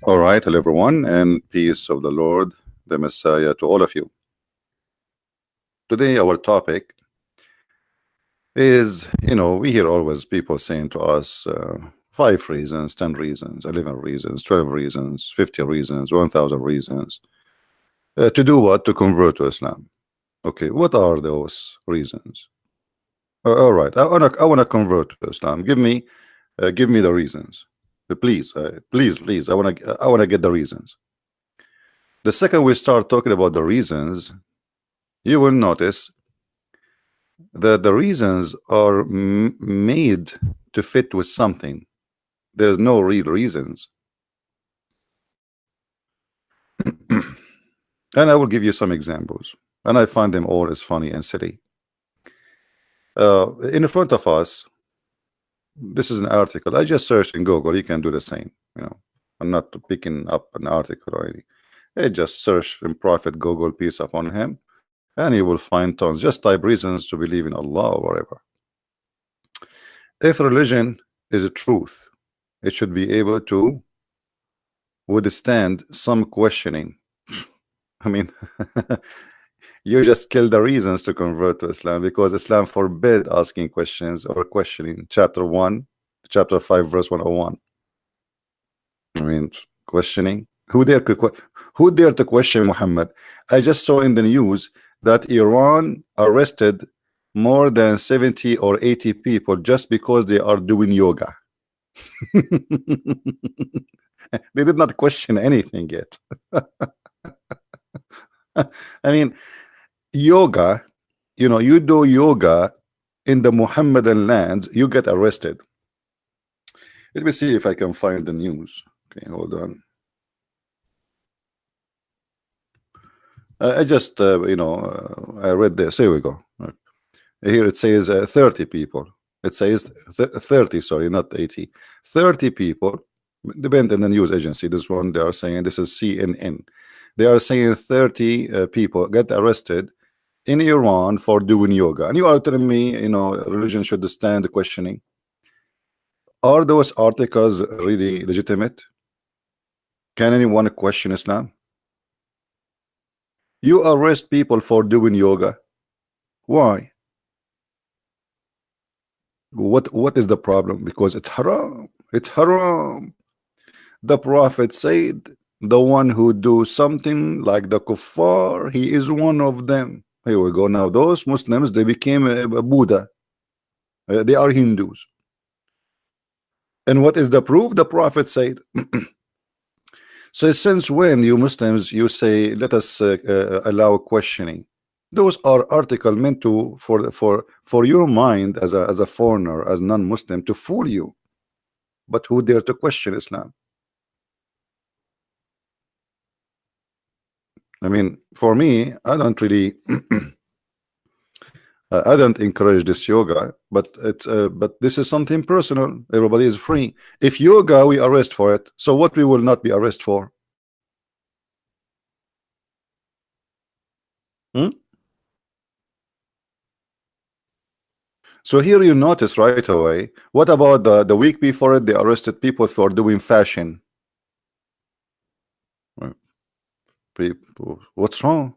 All right, hello everyone, and peace of the Lord, the Messiah, to all of you. Today, our topic is, we hear always people saying to us, 5 reasons, 10 reasons, 11 reasons, 12 reasons, 50 reasons, 1,000 reasons. To do what? To convert to Islam. Okay, what are those reasons? All right, I wanna convert to Islam. Give me the reasons, please, please. I wanna get the reasons. The second we start talking about the reasons, you will notice that the reasons are made to fit with something. There's no real reasons. And I will give you some examples, and I find them all as funny and silly. In front of us, this is an article. I just searched in Google. You can do the same. I'm not picking up an article or anything. I just search in Prophet Google, peace upon him, and you will find tons. Just type reasons to believe in Allah or whatever. If religion is a truth, it should be able to withstand some questioning. I mean, you just kill the reasons to convert to Islam, because Islam forbid asking questions or questioning. Chapter 1, chapter 5, verse 101. I mean, questioning. Who dare to question Muhammad? I just saw in the news that Iran arrested more than 70 or 80 people just because they are doing yoga. They did not question anything yet. I mean, yoga, you do yoga in the Muhammadan lands, you get arrested. Let me see if I can find the news. Okay, hold on. I just, I read this. Here we go. Here it says 30 people. It says 30, sorry, not 80. 30 people, depend on the news agency. This one, they are saying, this is CNN. They are saying 30 people get arrested in Iran for doing yoga. And you are telling me, religion should stand questioning. Are those articles really legitimate? Can anyone question Islam? You arrest people for doing yoga. Why? What is the problem? Because it's haram. It's haram. The Prophet said, the one who do something like the kuffar, he is one of them. Here we go. Now those Muslims, they became a Buddha. They are Hindus. And what is the proof? The Prophet said. So since when, you Muslims, you say, let us allow questioning? Those are articles meant to for your mind as a foreigner, as non-Muslim, to fool you. But who dare to question Islam? I mean, for me, I don't really I don't encourage this yoga, but this is something personal. Everybody is free. If yoga, we arrest for it, so what we will not be arrested for? So here you notice right away. What about the week before it? They arrested people for doing fashion. People, what's wrong?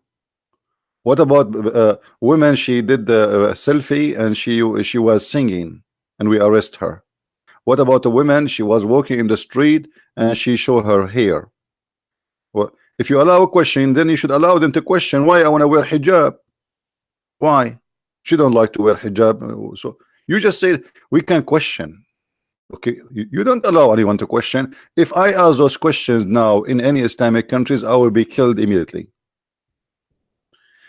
What about women? She did the selfie and she was singing, and we arrest her. What about the women? She was walking in the street and she showed her hair. Well, if you allow a question, then you should allow them to question why I want to wear hijab. Why? She don't like to wear hijab. So you just say we can question. Okay, you don't allow anyone to question. If I ask those questions now in any Islamic countries, I will be killed immediately.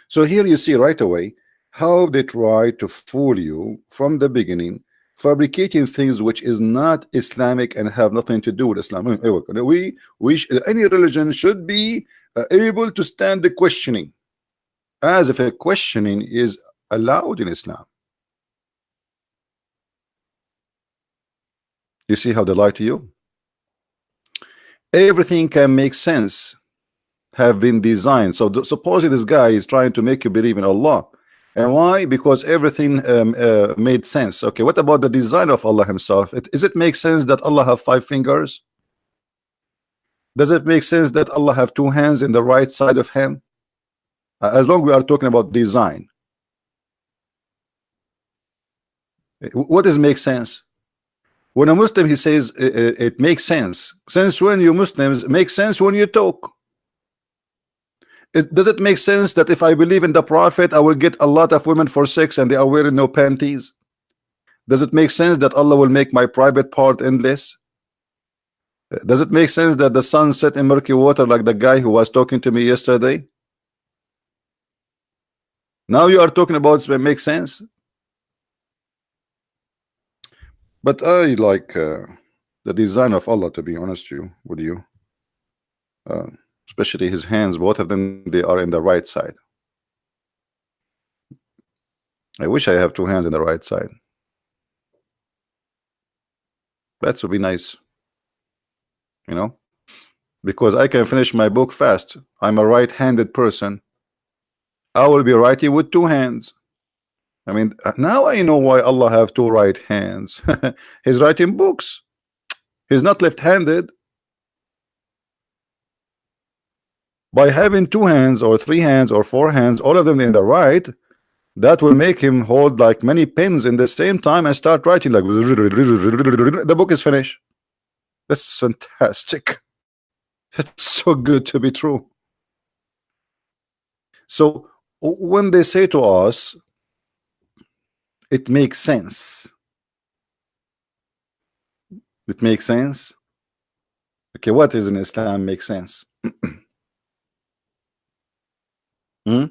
So here you see right away how they try to fool you from the beginning, fabricating things which is not Islamic and have nothing to do with Islam. Any religion should be able to stand the questioning, as if a questioning is allowed in Islam. You see how they lie to you? Everything can make sense, have been designed. So supposedly this guy is trying to make you believe in Allah. And why? Because everything made sense. Okay, what about the design of Allah himself? Does it make sense that Allah have 5 fingers? Does it make sense that Allah have two hands in the right side of him? As long we are talking about design. What does make sense? When a Muslim he says it makes sense. Since when you Muslims make sense when you talk? Does it make sense that if I believe in the Prophet I will get a lot of women for sex and they are wearing no panties? Does it make sense that Allah will make my private part endless? Does it make sense that the sun set in murky water like the guy who was talking to me yesterday? Now you are talking about it makes sense. But I like the design of Allah, to be honest with you. Especially his hands, both of them, they are in the right side. I wish I have two hands in the right side. That would be nice, you know, because I can finish my book fast. I'm a right-handed person. I will be writing with two hands. I mean, now I know why Allah have two right hands. He's writing books. He's not left-handed. By having two hands or three hands or four hands, all of them in the right, that will make him hold like many pens in the same time and start writing like the book is finished. That's fantastic. It's so good to be true. So when they say to us it makes sense, it makes sense. Okay, what is in Islam makes sense? Hmm?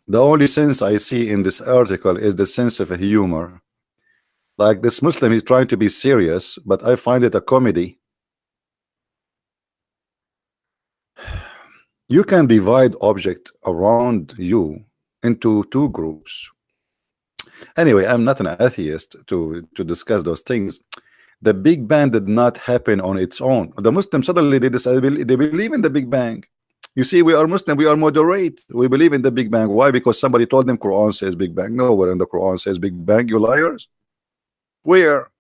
The only sense I see in this article is the sense of a humor. Like this Muslim is trying to be serious, but I find it a comedy. You can divide object around you into two groups. Anyway, I'm not an atheist to discuss those things. The Big Bang did not happen on its own. The Muslims suddenly they decide they believe in the Big Bang. You see, we are Muslim, we are moderate. We believe in the Big Bang. Why? Because somebody told them Quran says Big Bang. Nowhere in the Quran says Big Bang, you liars. Where?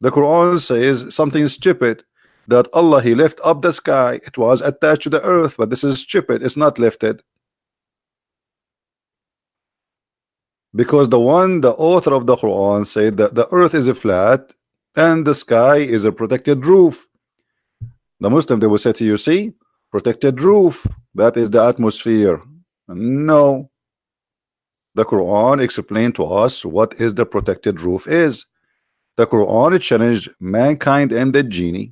The Quran says something stupid, that Allah he left up the sky, it was attached to the earth, but this is stupid, it's not lifted. Because the author of the Quran said that the earth is a flat and the sky is a protected roof. The Muslim they will say to you, see, protected roof, that is the atmosphere. No, the Quran explained to us what is the protected roof is. The Quran challenged mankind and the genie,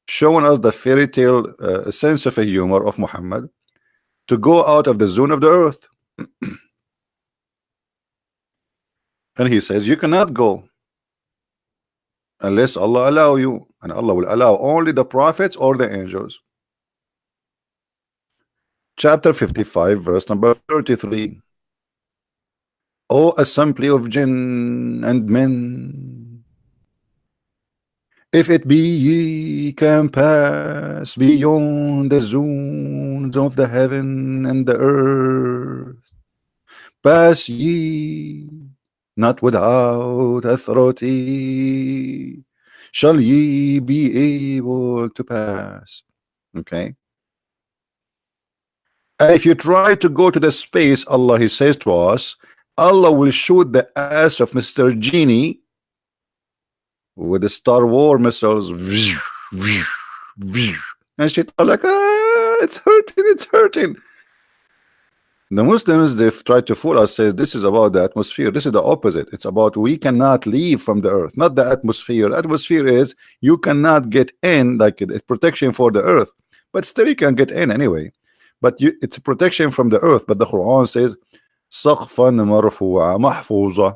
showing us the fairy tale sense of a humor of Muhammad to go out of the zone of the earth. And he says you cannot go unless Allah allow you, and Allah will allow only the prophets or the angels. Chapter 55 verse number 33. O assembly of jinn and men, if it be ye can pass beyond the zones of the heaven and the earth, pass ye not without authority, shall ye be able to pass. Okay. And if you try to go to the space, Allah he says to us, Allah will shoot the ass of Mr. Genie with the Star Wars missiles. And she like, it's hurting, it's hurting. The Muslims, they've tried to fool us, says this is about the atmosphere. This is the opposite. It's about we cannot leave from the earth, not the atmosphere. Atmosphere is you cannot get in, like it's protection for the earth, but still you can get in anyway. But it's protection from the earth. But the Quran says سقفا مرفوعا محفوظة,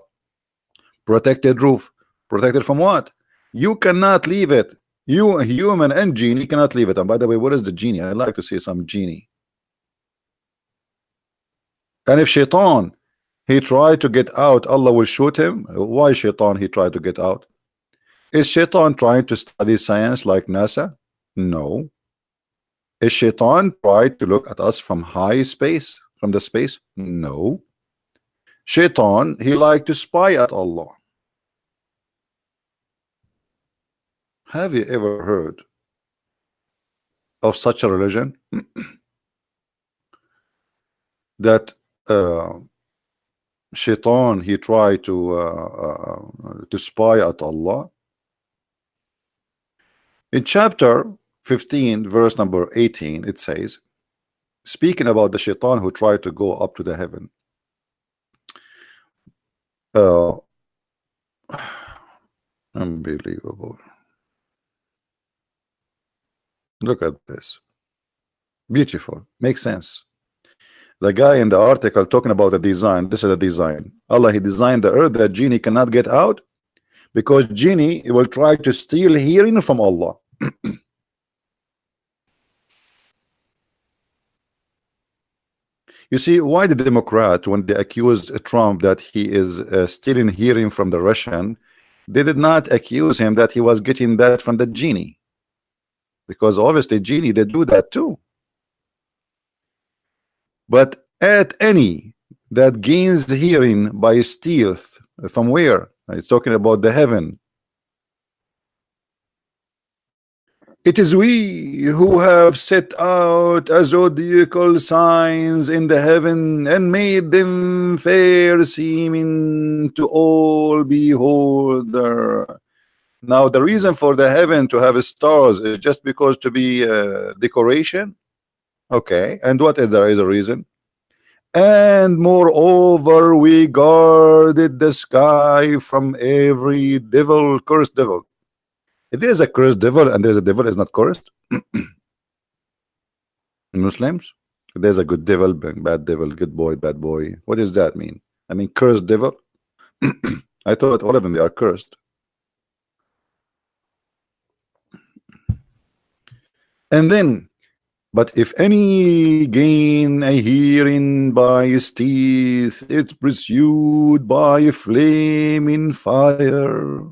protected roof. Protected from what? You cannot leave it. You, a human and genie, cannot leave it. And by the way, what is the genie? I'd like to see some genie. And if Shaitan he tried to get out, Allah will shoot him. Why Shaitan he tried to get out? Is Shaitan trying to study science like NASA? No. Is Shaitan tried to look at us from high space, from the space? No. Shaitan, he liked to spy at Allah. Have you ever heard of such a religion that Shaitan, he tried to spy at Allah? In chapter 15 verse number 18 it says, speaking about the Shaitan who tried to go up to the heaven, unbelievable. Look at this. Beautiful. Makes sense. The guy in the article talking about the design. This is a design. Allah, he designed the earth that genie cannot get out because genie will try to steal hearing from Allah. You see, why the Democrat, when they accused Trump that he is stealing hearing from the Russian, they did not accuse him that he was getting that from the genie, because obviously genie, they do that too. But at any that gains hearing by stealth, from where? It's talking about the heaven. It is we who have set out a zodiacal signs in the heaven and made them fair seeming to all beholder. Now the reason for the heaven to have stars is just because to be decoration. Okay, and what is there is a reason? And moreover we guarded the sky from every devil, cursed devil. If there's a cursed devil and there's a devil is not cursed, Muslims, if there's a good devil, bad devil, good boy, bad boy, what does that mean? I mean cursed devil. I thought all of them, they are cursed. And then, but if any gain a hearing by his teeth, it pursued by a flaming fire.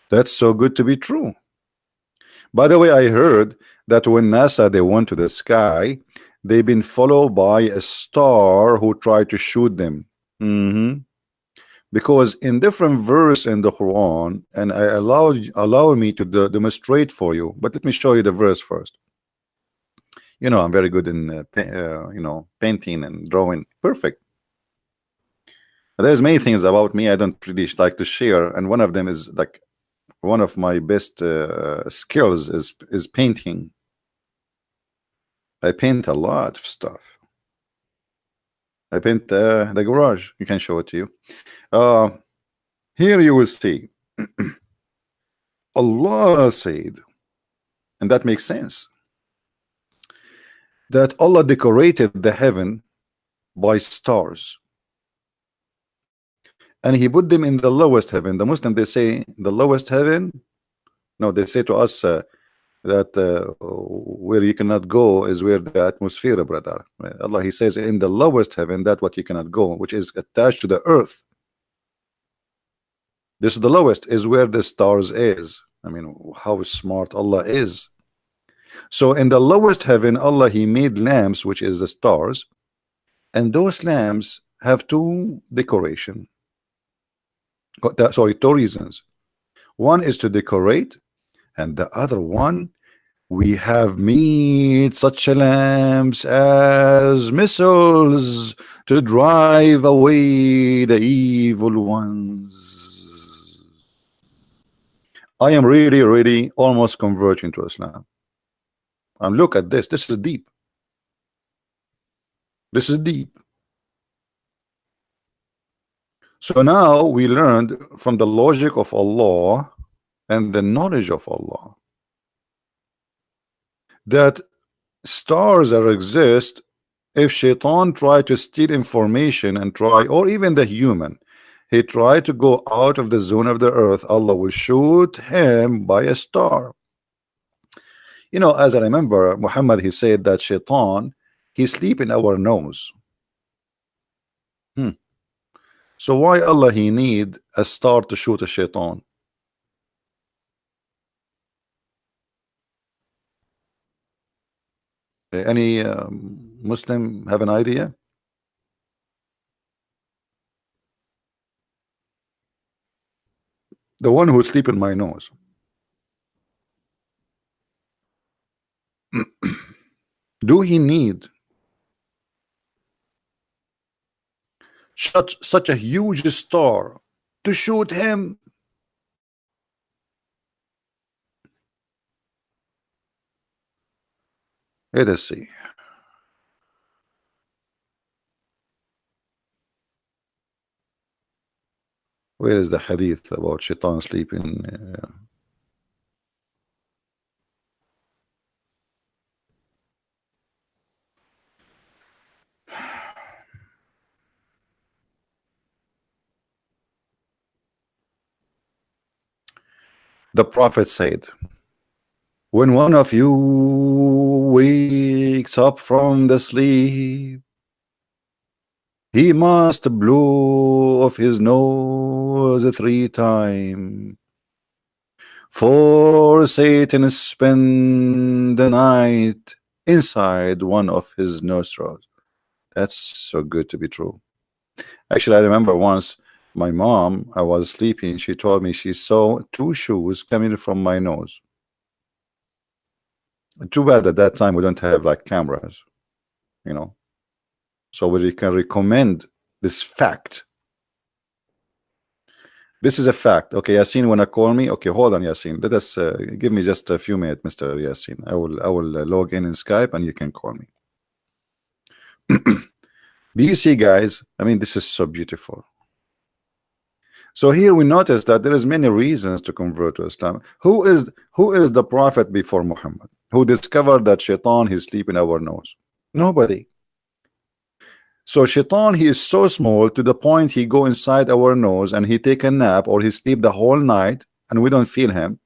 That's so good to be true. By the way, I heard that when NASA they went to the sky, they've been followed by a star who tried to shoot them. Because in different verse in the Quran, and I allow me to demonstrate for you, but let me show you the verse first. You know, I'm very good in you know, painting and drawing. Perfect. There's many things about me I don't really like to share, and one of them is like one of my best skills is painting. I paint a lot of stuff. I paint the garage. You can show it to you. Here you will see Allah said, and that makes sense, that Allah decorated the heaven by stars, and he put them in the lowest heaven. The Muslim, they say the lowest heaven. No, they say to us that where you cannot go is where the atmosphere, brother. Allah, he says in the lowest heaven, that what you cannot go, which is attached to the earth. This is the lowest, is where the stars is. I mean, how smart Allah is. So in the lowest heaven, Allah, he made lamps, which is the stars, and those lamps have two decoration. Sorry, two reasons. One is to decorate, and the other one, we have made such lamps as missiles to drive away the evil ones. I am really almost converting to Islam. And look at this. This is deep. This is deep. So now we learned from the logic of Allah and the knowledge of Allah that stars are exist. If Shaitan try to steal information and try, or even the human, he tried to go out of the zone of the earth, Allah will shoot him by a star. You know, as I remember, Muhammad, he said that Shaitan, he sleep in our nose. So why Allah he need a star to shoot a Shaitan? Any Muslim have an idea? The one who sleep in my nose. Do he need such a huge star to shoot him? Let us see. Where is the hadith about shaitan sleeping? The Prophet said, when one of you wakes up from the sleep, he must blow off his nose 3 times. For Satan spend the night inside one of his nostrils. That's so good to be true. Actually, I remember once my mom, I was sleeping, she told me she saw 2 shoes coming from my nose. Too bad at that time we don't have like cameras, you know, so we can recommend this fact. This is a fact. Okay, Yasin, wanna call me? Okay, hold on, Yasin. Let us give me just a few minutes, Mr. Yasin. I will log in Skype and you can call me. Do you see, guys? I mean, this is so beautiful. So here we notice that there is many reasons to convert to Islam. Who is the prophet before Muhammad who discovered that shaitan is sleep in our nose? Nobody. So shaitan, he is so small to the point he go inside our nose and he take a nap or he sleep the whole night and we don't feel him.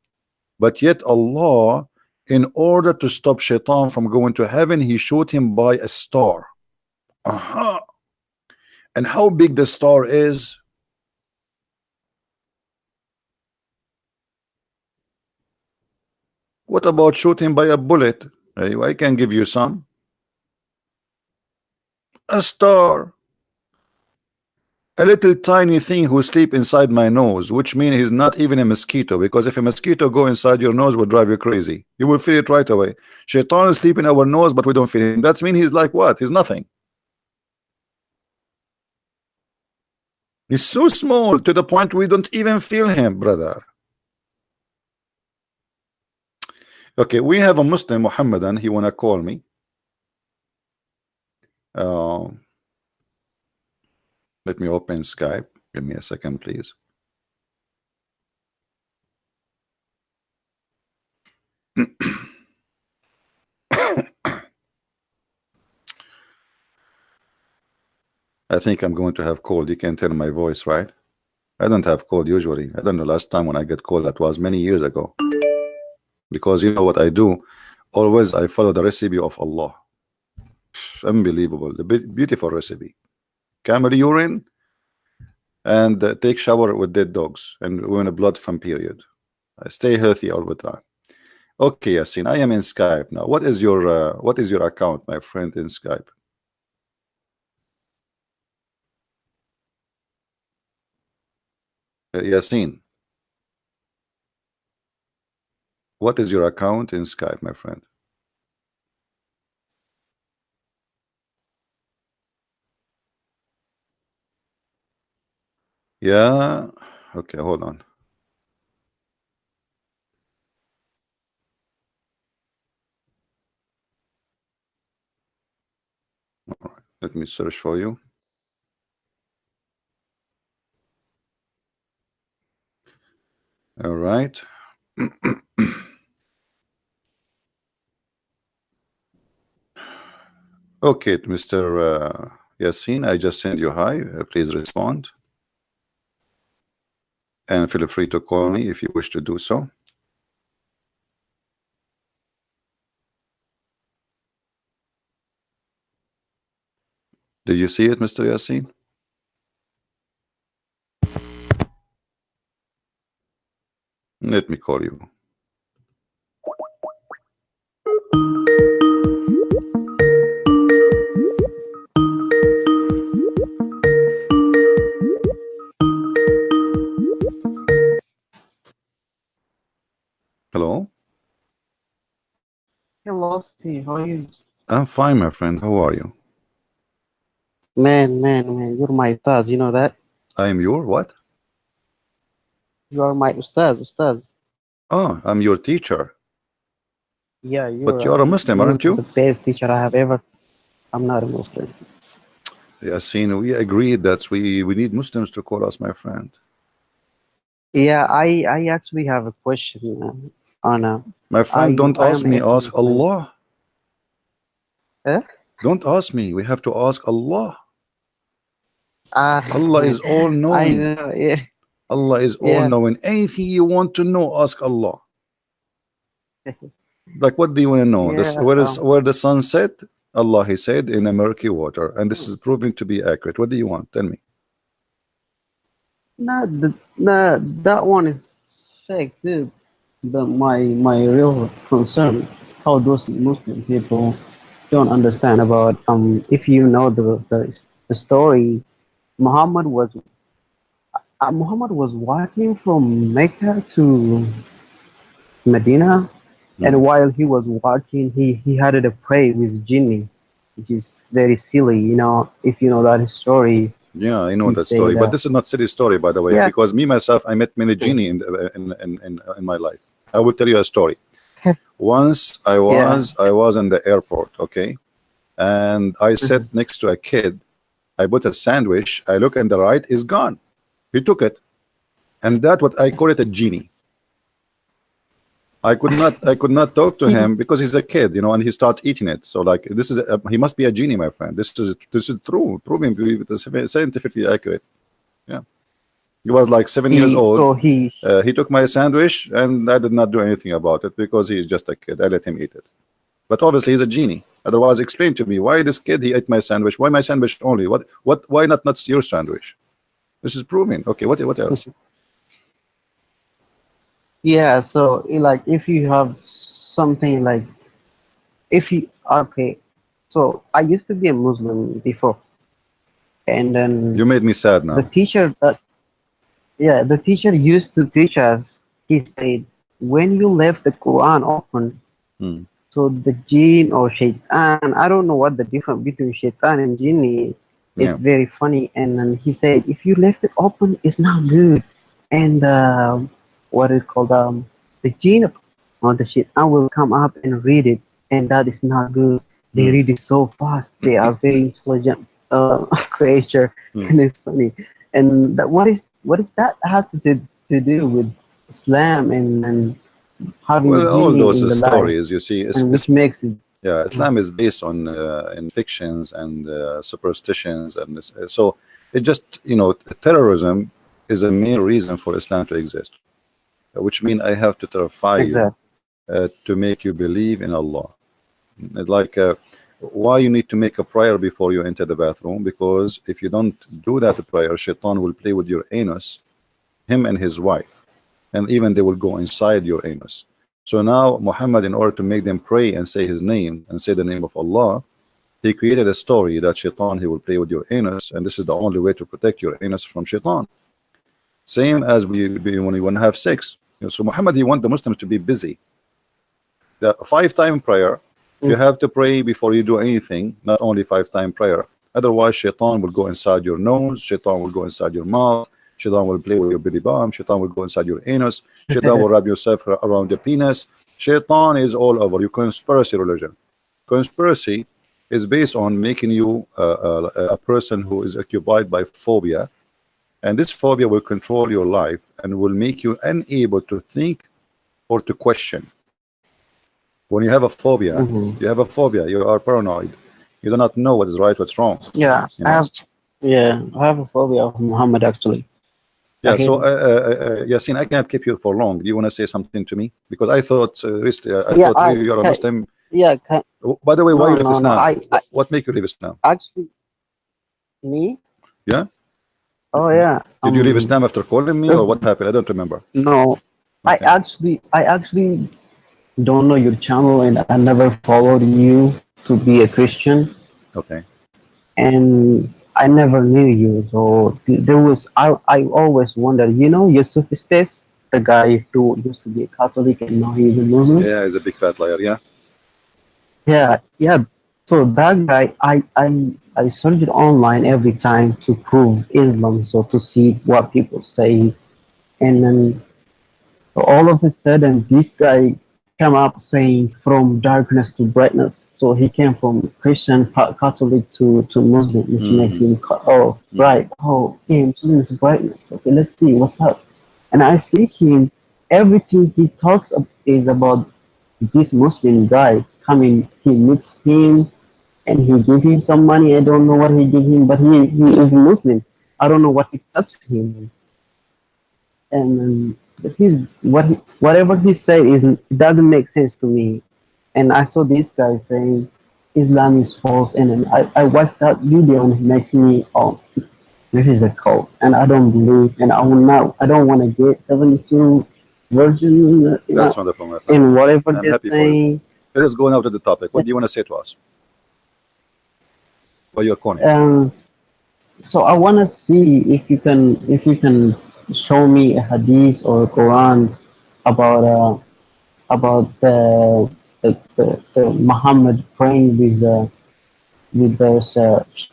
But yet Allah, in order to stop shaitan from going to heaven, he shoot him by a star. And how big the star is? What about shooting by a bullet? I can give you some. A star. A little tiny thing who sleep inside my nose, which means he's not even a mosquito, because if a mosquito go inside your nose will drive you crazy. You will feel it right away. Shaitan is sleeping in our nose, but we don't feel him. That means he's like what? He's nothing. He's so small to the point we don't even feel him, brother. Okay, we have a Muslim Muhammadan. He wanna call me. Let me open Skype. Give me a second, please. I think I'm going to have cold. You can tell my voice, right? I don't have cold usually. I don't know, last time when I get cold, that was many years ago. Because you know what I do? Always I follow the recipe of Allah. Unbelievable. The beautiful recipe. Camel urine and take shower with dead dogs and when a blood from period. I stay healthy all the time. Okay, Yasin, I am in Skype now. What is your account, my friend, in Skype? Yasin, what is your account in Skype, my friend? Yeah. Okay, hold on. All right, let me search for you. All right. Okay, Mr. Yasin, I just sent you hi. Please respond. And feel free to call me if you wish to do so. Did you see it, Mr. Yasin? Let me call you. Hey, how are you? I'm fine, my friend. How are you? Man, you're my ustaz, you know that? I am your what? You are my ustaz. Oh, I'm your teacher. Yeah, But you are a Muslim, you're aren't the you? best teacher I have ever. I'm not a Muslim. Yasin, we agreed that we need Muslims to call us my friend. Yeah, I actually have a question, Anna. My friend, don't I ask am me, ask ex-Muslim. Allah. Huh? Don't ask me. We have to ask Allah. Ah, Allah is all I knowing. know. Yeah, Allah is all yeah. knowing. Anything you want to know, ask Allah. Like, what do you want to know? This Yeah. where the sun set? Allah, He said, in a murky water, and this is proving to be accurate. What do you want? Tell me. That one is fake too. My real concern how those Muslim people don't understand about if you know the story. Muhammad was Muhammad was walking from Mecca to Medina, and Hmm. while he was walking, he had to pray with jinni, which is very silly. You know, if you know that story, Yeah, I know he that say story, but that. this is not silly story, by the way, Yeah, because me myself, I met many genie in my life. I will tell you a story. Once yeah. I was in the airport, okay, and I sat Mhm. next to a kid. I bought a sandwich. I look and the right is gone. He took it, and that what I call it a genie. I could not talk to He, him because he's a kid, you know, and he start eating it. So like this is he must be a genie, my friend. This is true, proving to be scientifically accurate. Yeah. He was like 7 years he, old. so he, He took my sandwich, and I did not do anything about it because he's just a kid. I let him eat it. But obviously, he's a genie. Otherwise, explain to me why this kid he ate my sandwich. Why my sandwich only? What? Why not your sandwich? This is proving. Okay. What else? yeah. So like, if you have something like, if you okay, so I used to be a Muslim before, and then You made me sad the now. teacher, yeah, the teacher used to teach us. He said, when you left the Quran open, Hmm. so the jinn or shaitan, I don't know what the difference between shaitan and jinni. It's Yeah. very funny. And then he said, if you left it open, it's not good. And what is called the jinn or the shaitan will come up and read it, and that is not good. They Hmm. read it so fast. They are very intelligent creature, Hmm. and it's funny. And what is that have to do with Islam and having Well, all jinni those in the life? stories, you see, And which makes it yeah, Islam is based on in fictions and superstitions, and so it just terrorism is a main reason for Islam to exist, which means I have to terrify you exactly. to make you believe in Allah. Like why you need to make a prayer before you enter the bathroom? Because if you don't do that prayer, Shaitan will play with your anus, him and his wife, and even they will go inside your anus. So now Muhammad, in order to make them pray and say his name and say the name of Allah, he created a story that Shaitan he will play with your anus, and this is the only way to protect your anus from Shaitan. Same as when you want to have sex. So Muhammad, he want the Muslims to be busy. The 5 time prayer, you Mm. have to pray before you do anything, not only 5 time prayer. Otherwise, Shaitan will go inside your nose, Shaitan will go inside your mouth, Shaitan will play with your belly button, Shaitan will go inside your anus, Shaitan will wrap yourself around the penis. Shaitan is all over. Your conspiracy religion. Conspiracy is based on making you a person who is occupied by phobia, and this phobia will control your life and will make you unable to think or to question. When you have a phobia, Hmm. you are paranoid. You do not know what is right, what's wrong. Yeah, You know. I have a phobia of Muhammad actually. I Yeah. hate So, him. Yasin, I cannot keep you for long. Do you want to say something to me? Because I thought, recently, I Yeah, thought you are a Muslim. yeah, By the way, why you left no. Islam? I What make you leave Islam? actually me. Yeah. Oh yeah. Did you leave Islam after calling me, or This, what happened? I don't remember. no. Okay. I actually don't know your channel, and I never followed you to be a Christian, Okay. and I never knew you. So there was I always wondered. You know, Yusuf Estes, the guy who used to be a Catholic and now he's a Muslim. Yeah, he's a big fat liar. Yeah. Yeah. So that guy, I searched online every time to prove Islam, so to see what people say, and then all of a sudden this guy came up saying from darkness to brightness. So he came from Christian Catholic to Muslim, which make Hmm. him oh right, oh yeah, Muslim is brightness. Okay, let's see what's up. And I see him. Everything he talks is about this Muslim guy coming. He meets him and he give him some money. I don't know what he give him, but he is Muslim. I don't know what he touched him, and whatever he said is it doesn't make sense to me. And I saw this guy saying Islam is false, and then I watched that video and it makes me this is a cult, and I don't believe, and I don't want to get 72 version, That's wonderful, my friend. in whatever I'm they're happy for you. saying. Let us go now to the topic. What do you want to say to us? What you're calling? And so I want to see if you can show me a hadith or a Quran about the Muhammad praying with those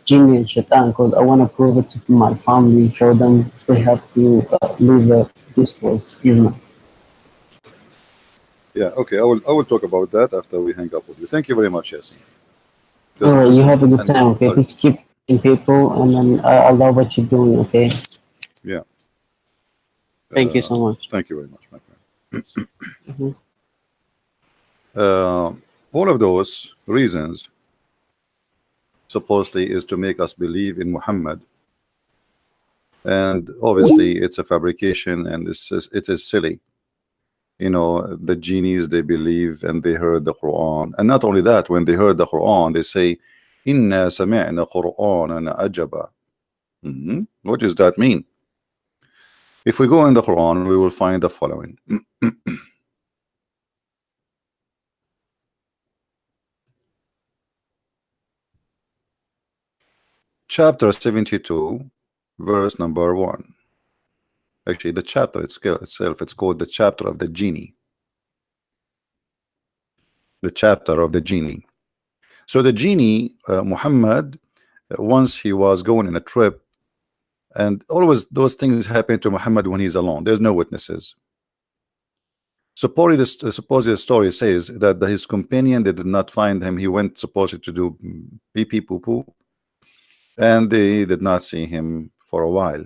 jinn and shaitan, because I want to prove it to my family, show them they have to live this way. Excuse me. Yeah, okay. I will talk about that after we hang up with you. Thank you very much, Yasin. All Just right, you listen have a good and time. Okay, sorry. just keep in people, and then I love what you're doing. Okay, Yeah. thank you so much. Thank you very much, my friend. Mhm. Uh, all of those reasons supposedly is to make us believe in Muhammad, and obviously it's a fabrication, and it is silly. You know, the genies, they believe and they heard the Quran, and not only that, when they heard the Quran they say inna sami'na Qur'anan ajaba. What does that mean? If we go in the Quran we will find the following. Chapter 72, verse number 1. Actually, the chapter itself, it's called the chapter of the genie. The chapter of the genie. So the genie, Muhammad, once he was going on a trip, and always those things happen to Muhammad when he's alone. There's no witnesses. Supposedly the story says that his companion, they did not find him. He went supposedly to do pee pee poo poo, and they did not see him for a while.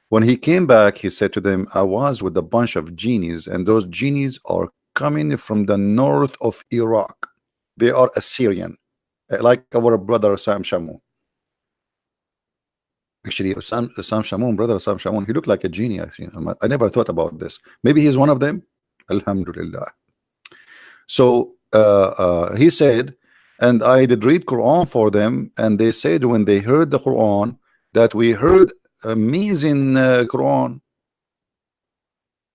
When he came back, he said to them, I was with a bunch of genies, and those genies are coming from the north of Iraq. They are Assyrian, like our brother Sam Shamoun. Actually, Sam Shamoun, brother Sam Shamoun, he looked like a genie. I never thought about this. Maybe he's one of them. Alhamdulillah. So he said, and I did read Quran for them, and they said when they heard the Quran that we heard amazing Quran,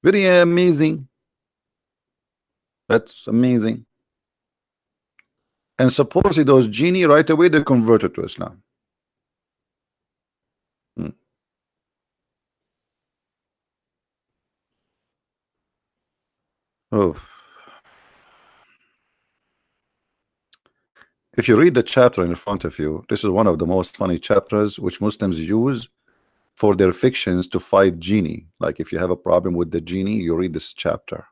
very amazing. That's amazing. And supposedly those genie right away they converted to Islam. Hmm. Oh. If you read the chapter in front of you, this is one of the most funny chapters which Muslims use for their fictions to fight genie. Like if you have a problem with the genie, you read this chapter.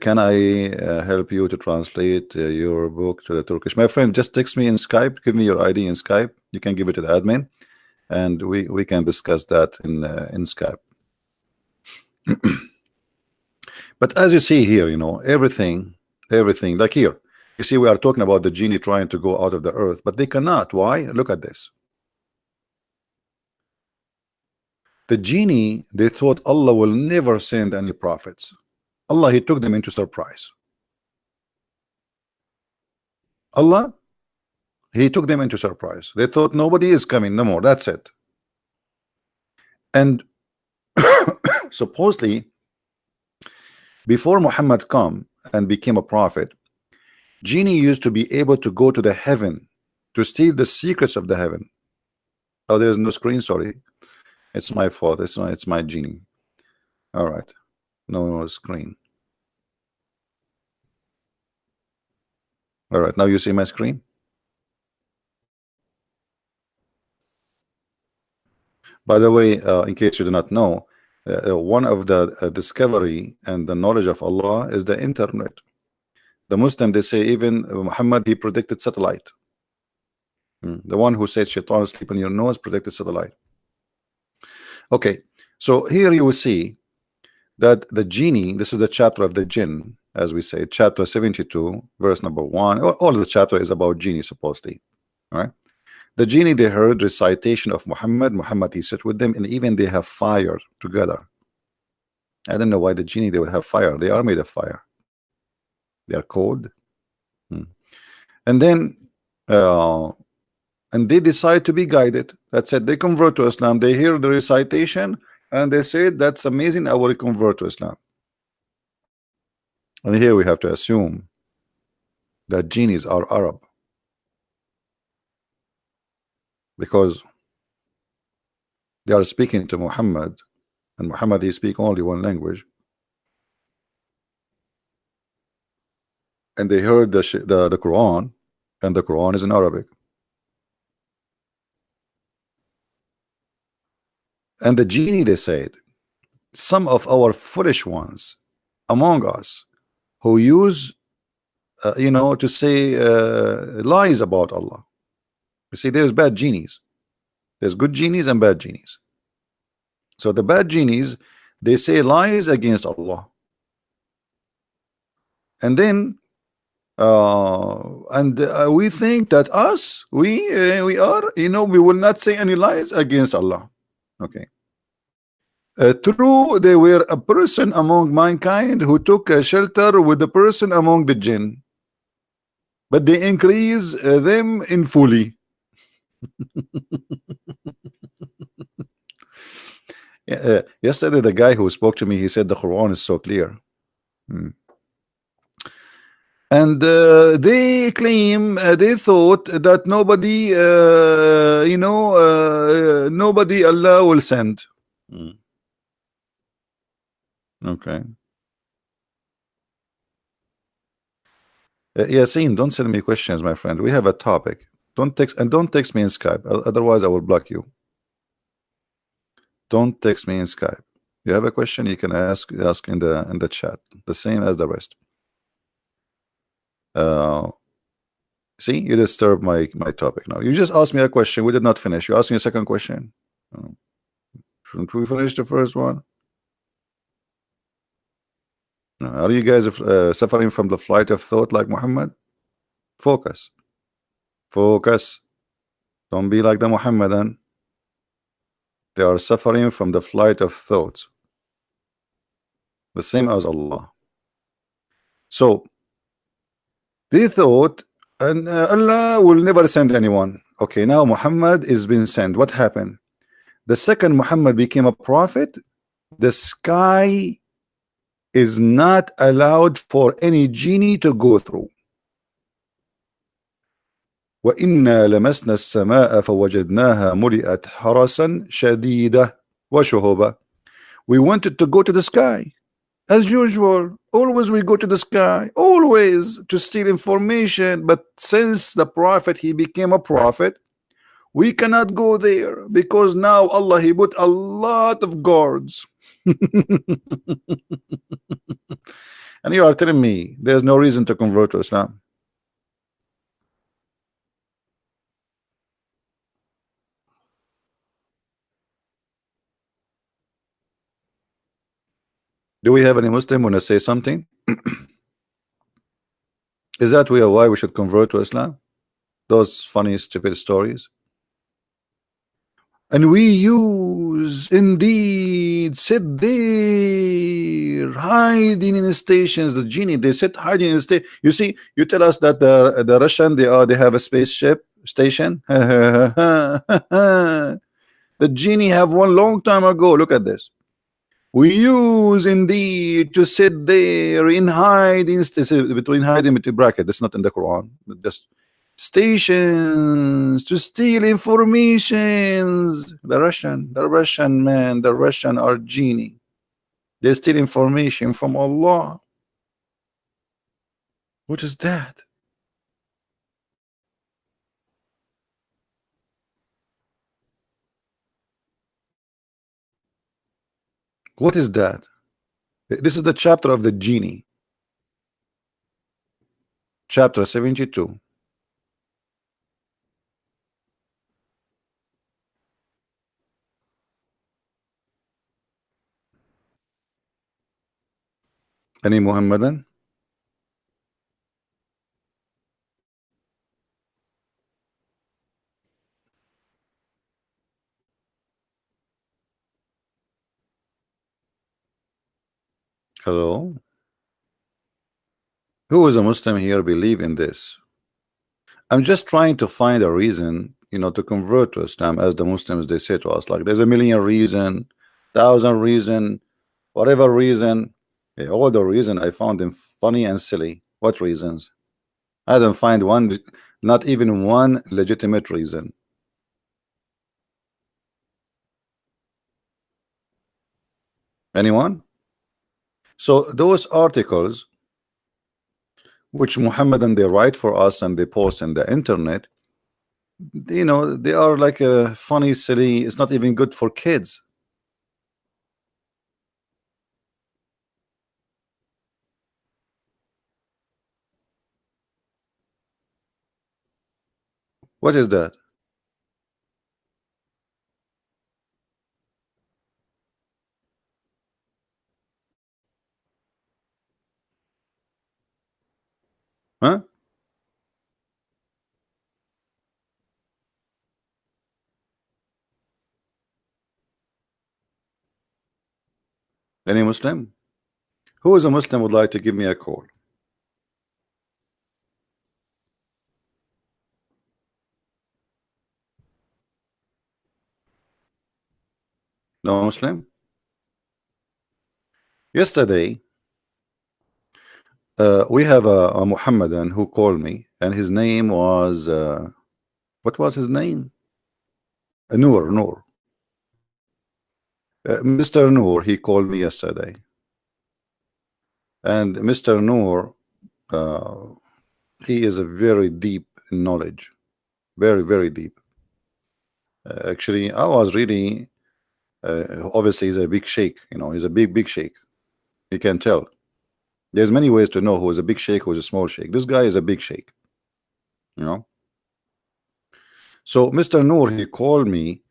Can I help you to translate your book to the Turkish? My friend, just text me in Skype. Give me your ID in Skype. You can give it to the admin, and we can discuss that in Skype. But as you see here, you know, everything like here, you see, we are talking about the genie trying to go out of the earth, but they cannot. Why? Look at this. The genie, they thought Allah will never send any prophets. Allah, he took them into surprise. Allah, he took them into surprise. They thought nobody is coming no more. That's it. And supposedly, before Muhammad come and became a prophet, genie used to be able to go to the heaven to steal the secrets of the heaven. Oh, there is no screen. Sorry, it's my fault. It's my genie. All right, no screen. All right, now you see my screen. By the way, in case you do not know, one of the discovery and the knowledge of Allah is the internet. The Muslim, they say even Muhammad, he predicted satellite. The one who said shaitan sleep in your nose predicted satellite. Okay, so here you will see that the genie, this is the chapter of the jinn, as we say, chapter 72, verse number 1. All the chapter is about genie, supposedly. All right. The genie, they heard recitation of Muhammad. Muhammad, he sat with them, and even they have fire together. I don't know why the genie, they would have fire. They are made of fire. They are cold. And then and they decide to be guided. That's it. They convert to Islam. They hear the recitation and they say, that's amazing, I will convert to Islam. And here we have to assume that genies are Arab, because they are speaking to Muhammad, and Muhammad, he speak only one language, and they heard the Quran, and the Quran is in Arabic. And the genie, they said, some of our foolish ones among us who use to say lies about Allah. You see, there's bad genies, there's good genies and bad genies. So the bad genies, they say lies against Allah, and then we think that us, we are, we will not say any lies against Allah. Okay. True, they were a person among mankind who took a shelter with the person among the jinn, but they increase them in fully. Yesterday, the guy who spoke to me, he said the Quran is so clear. And they claim, they thought that nobody, nobody Allah will send. Okay. Yasin, don't send me questions, my friend. We have a topic. Don't text me in Skype. Otherwise, I will block you. Don't text me in Skype. You have a question, you can ask in the chat, the same as the rest. See, you disturb my topic now. You just asked me a question, we did not finish. You asked me a second question. Shouldn't we finish the first one? Are you guys suffering from the flight of thought like Muhammad? Focus. Don't be like the Muhammadan. They are suffering from the flight of thoughts, the same as Allah. So they thought, and Allah will never send anyone. Okay, now Muhammad is being sent. What happened? The second Muhammad became a prophet, the sky is not allowed for any genie to go through. وَإِنَّا لَمَسْنَا السَّمَاءَ فَوَجَدْنَاهَا مُلِئَتْ حَرَسًا شَدِيدًا وَشُهُبًا. We wanted to go to the sky. As usual, always we go to the sky, always to steal information. But since the prophet, he became a prophet, we cannot go there, because now Allah, he put a lot of guards. And you are telling me there's no reason to convert to Islam? Do we have any Muslim want to say something? Is that why we should convert to Islam? Those funny, stupid stories. And we use indeed sit there hiding in stations. The genie, they sit hiding in state. You see, you tell us that the Russian, they have a spaceship station. The genie have one long time ago. Look at this. We use indeed to sit there in hiding, between hiding between bracket. That's not in the Quran. Just stations to steal informations. The Russian man, the Russian are genie. They steal information from Allah. What is that? What is that? This is the chapter of the genie. Chapter 72. Any Muhammadan? Hello? Who is a Muslim here believe in this? I'm just trying to find a reason, you know, to convert to Islam, as the Muslims they say to us. Like there's a million reason, thousand reason, whatever reason. Yeah, all the reason I found them funny and silly. What reasons? I didn't find one, not even one legitimate reason. Anyone? So those articles which Muhammadan they write for us and they post in the internet, you know, they are like a funny, silly. It's not even good for kids. What is that? Huh? Any Muslim? Who is a Muslim would like to give me a call? No Muslim? Yesterday, we have a Muhammadan who called me, and his name was what was his name? Noor. Mr. Noor, he called me yesterday, and Mr. Noor, he is a very deep in knowledge, very deep. Actually, I was really obviously he's a big sheikh, you know, he's a big sheikh. You can tell. There's many ways to know who is a big sheikh, who is a small sheikh. This guy is a big sheikh, you know. So Mr. Noor, he called me,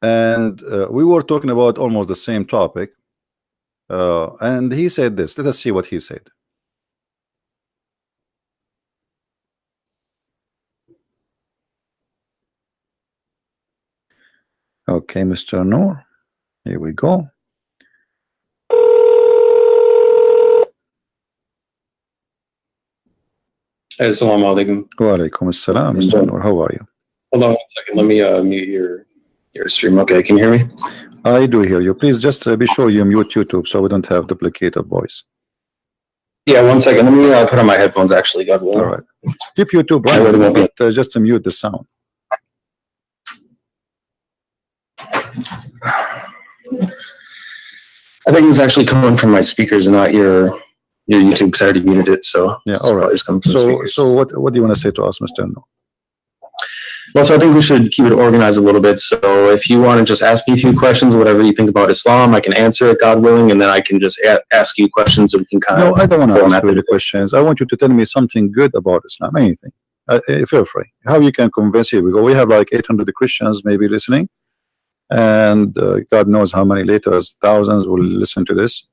and we were talking about almost the same topic, and he said this. Let us see what he said. Okay, Mr. Noor, here we go. Assalamu alaikum. Wa alaikum assalam, Mr. Noor. How are you? Hold on 1 second. Let me mute your stream. Okay, can you hear me? I do hear you. Please just be sure you mute YouTube so we don't have duplicate of voice. Yeah, 1 second. Let me put on my headphones. Actually, God willing. All right. Keep YouTube running, but just to mute the sound. I think it's actually coming from my speakers and not your YouTube, because I already muted it. So yeah, all right. So what do you want to say to us, Mr. Noor? Well, so I think we should keep it organized a little bit. So if you want to just ask me a few questions, whatever you think about Islam, I can answer it, God willing, and then I can just ask you questions so we can kind of. No, I don't want to ask you the questions. I want you to tell me something good about Islam, anything. Feel free. How you can convince you? We have like 800 Christians maybe listening, and God knows how many later thousands will listen to this,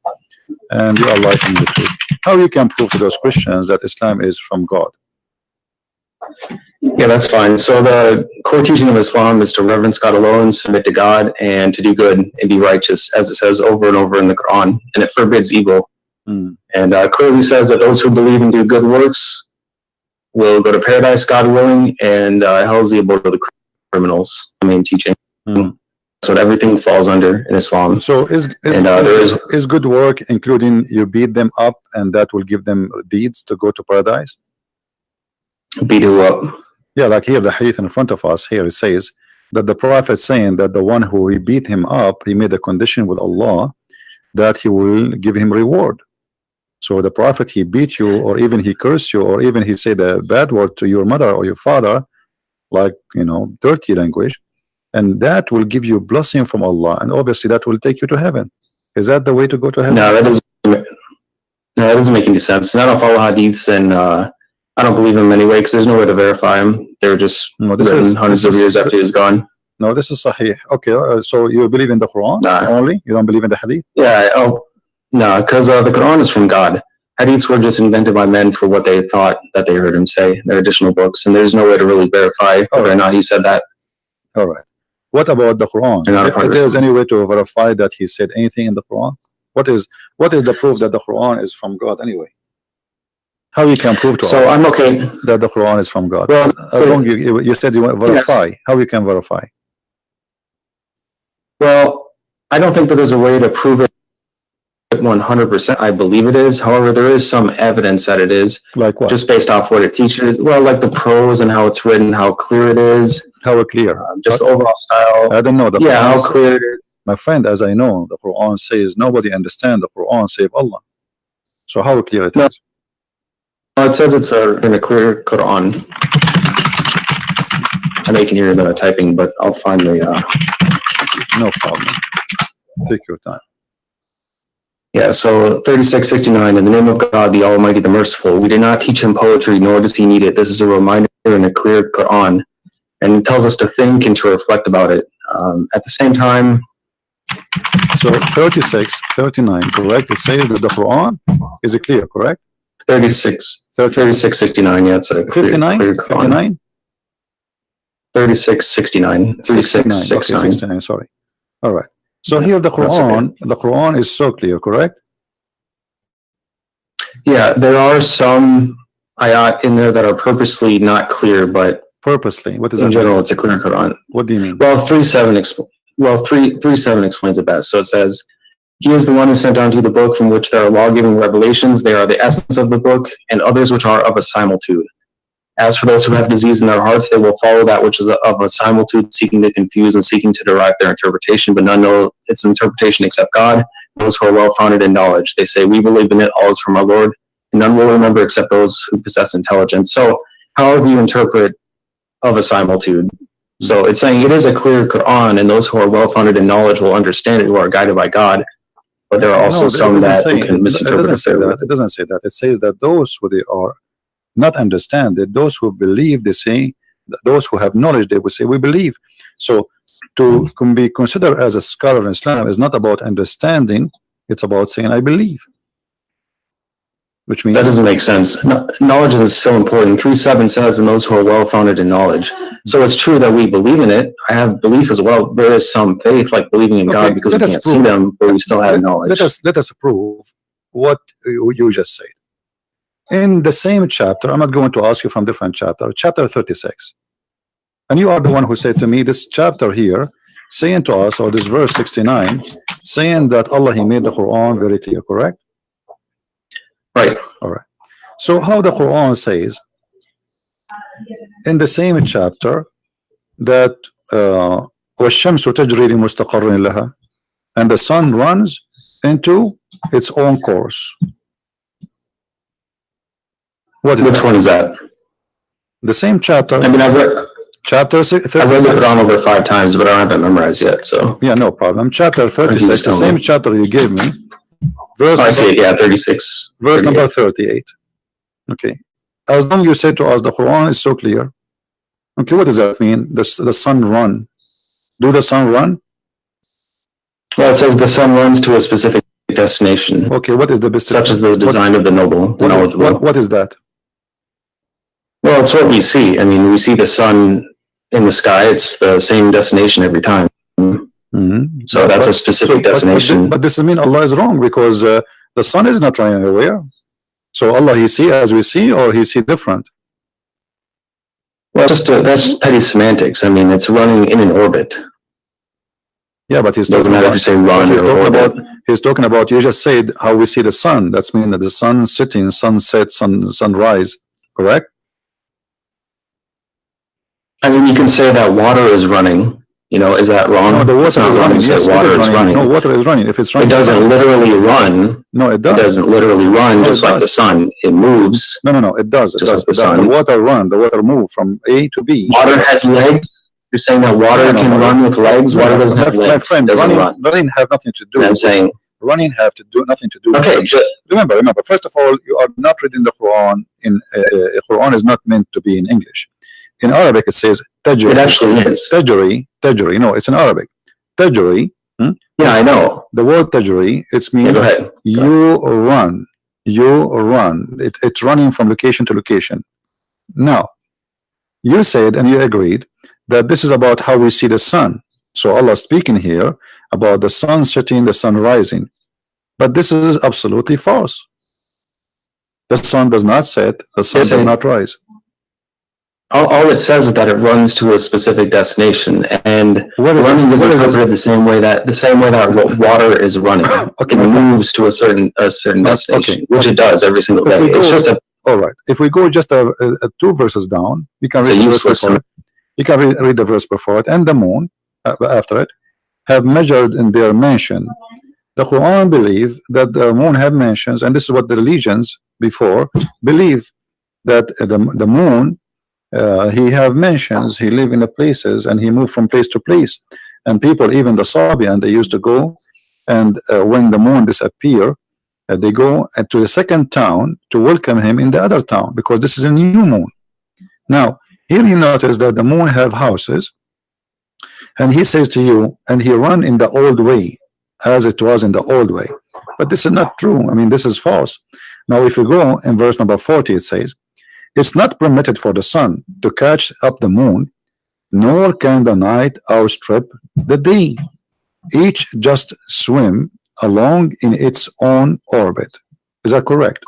and you are live on YouTube. How you can prove to those Christians that Islam is from God? Yeah, that's fine. So the core teaching of Islam is to reverence God alone, submit to God, and to do good and be righteous, as it says over and over in the Quran, and it forbids evil. And clearly says that those who believe and do good works will go to paradise, God willing, and hell is the abode of the criminals. The main teaching. That's what everything falls under in Islam. So is good work including you beat them up and that will give them deeds to go to paradise? Beat who up? Yeah, like here the hadith in front of us, here it says that the Prophet saying that the one who he beat him up, he made a condition with Allah that he will give him reward. So the Prophet, he beat you, or even he cursed you, or even he said a bad word to your mother or your father, like, you know, dirty language, and that will give you blessing from Allah, and obviously that will take you to heaven. Is that the way to go to heaven? No, that doesn't make any sense. And I don't follow hadiths, and I don't believe him anyway because there's no way to verify him. They're just written hundreds of years after he's gone. No, this is Sahih. Okay, so you believe in the Quran only? You don't believe in the hadith? Yeah. Oh, no, because the Quran is from God. Hadiths were just invented by men for what they thought that they heard him say. They're additional books, and there's no way to really verify whether or not he said that. All right. What about the Quran? If there's any way to verify that he said anything in the Quran? What is the proof that the Quran is from God anyway? How you can prove to us? So I'm okay that the Quran is from God. Well, as long as you said you want to verify. Yes. How you can verify? Well, I don't think that there's a way to prove it 100%. I believe it is. However, there is some evidence that it is. Like what? Just based off what it teaches. Well, like the prose and how it's written, how clear it is. How clear? Just the overall style. I don't know. How clear it is. My friend, as I know, the Quran says nobody understands the Quran save Allah. So how clear it is? It says it's in a clear Quran. I know you can hear the typing, but I'll find the... No problem. Take your time. Yeah, so 3669, in the name of God, the Almighty, the Merciful. We did not teach him poetry, nor does he need it. This is a reminder in a clear Quran. And it tells us to think and to reflect about it. At the same time... So 3639, correct? It says that the Quran is clear, correct? 3669, yeah, it's a clear, 59? clear 59? 3669. 3669. Okay, 69, sorry. All right. So here the Quran is so clear, correct? Yeah, there are some ayat in there that are purposely not clear, but purposely, what is that? In general, it's a clear Quran. What do you mean? Well, 3:7 explains it best. So it says, He is the one who sent down to you the book from which there are law-giving revelations. They are the essence of the book, and others which are of a similitude. As for those who have disease in their hearts, they will follow that which is of a similitude, seeking to confuse and seeking to derive their interpretation, but none know its interpretation except God, those who are well-founded in knowledge. They say, we believe in it, all is from our Lord, and none will remember except those who possess intelligence. So however you interpret of a similitude, so it's saying it is a clear Quran, and those who are well-founded in knowledge will understand it, who are guided by God. But there are also some that can misinterpret it. It doesn't say that. It says that those who they are not understand it, those who believe, they say, those who have knowledge, they will say, we believe. So to be considered as a scholar in Islam is not about understanding, it's about saying, I believe. Which means that doesn't make sense. Knowledge is so important. 3:7 says, and those who are well-founded in knowledge. So it's true that we believe in it. I have belief as well. There is some faith, like believing in God, because we can't see them, but we still have knowledge. Let us prove what you just said. In the same chapter, I'm not going to ask you from different chapter, chapter 36. And you are the one who said to me, this chapter here, saying to us, or this verse 69, saying that Allah, He made the Quran very clear, correct? Right. All right. So how the Quran says in the same chapter that وَالشَّمْسُ تَجْرِي لِمُسْتَقَرٍ لَهَا, and the sun runs into its own course. Which one is that? The same chapter. I mean, I've read chapter 36. I've read the Quran over 5 times, but I don't have it memorized yet. So yeah, no problem. Chapter 36, the same chapter you gave me. Verse I see it, yeah, 36. Verse number 38. Okay. As long as you say to us the Quran is so clear. Okay, what does that mean? The sun run. Do the sun run? Well, it says the sun runs to a specific destination. Okay, what is the best? Such as the design of the noble, the knowledgeable. What is that? Well, it's what we see. I mean, we see the sun in the sky. It's the same destination every time. So that's a specific destination. But this doesn't mean Allah is wrong, because the sun is not running anywhere. So Allah, He see as we see, or He see different? Well, that's petty semantics. I mean, it's running in an orbit. Yeah, but He's doesn't matter if you say run or orbit. He's talking about, you just said how we see the sun. That's mean that the sun sitting, sunset, sunrise, correct? I mean, you can say that water is running. You know, is that wrong? No, the water is running. Yes, water is running. No, water is running. If it's running, it doesn't literally run. No, it does. It doesn't literally run, just like the sun. It moves. No, it does. Just like the sun. The water run. The water move from A to B. Water has legs. You're saying that water can run with legs? Water doesn't have legs. My friend, running have nothing to do. I'm saying running have to do nothing to do. Okay, Remember. First of all, you are not reading the Quran in Quran is not meant to be in English. In Arabic, it says tajri. It actually is. Tajri. No, it's in Arabic. Tajri. Yeah, I know. The word tajri, it's means go ahead. You run. It's running from location to location. Now, you said and you agreed that this is about how we see the sun. So Allah speaking here about the sun setting, the sun rising. But this is absolutely false. The sun does not set, the sun does not rise. All it says is that it runs to a specific destination, and running is interpreted the same way that water is running. Okay, it moves to a certain destination, which it does every single day. It's just all right. If we go just 2 verses down, you can read the verse before it. You can read the verse before it, and the moon after it have measured in their mention. The Quran believe that the moon have mentions, and this is what the religions before believe, that the moon he have mentions, he live in the places, and he moved from place to place. And people, even the Sabian, they used to go, and when the moon disappear, they go to the second town to welcome him in the other town, because this is a new moon. Now, here you notice that the moon have houses, and he says to you, and he run in the old way, as it was in the old way. But this is not true. I mean, this is false. Now, if you go in verse number 40, it says, it's not permitted for the sun to catch up the moon, nor can the night outstrip the day. Each just swim along in its own orbit. Is that correct?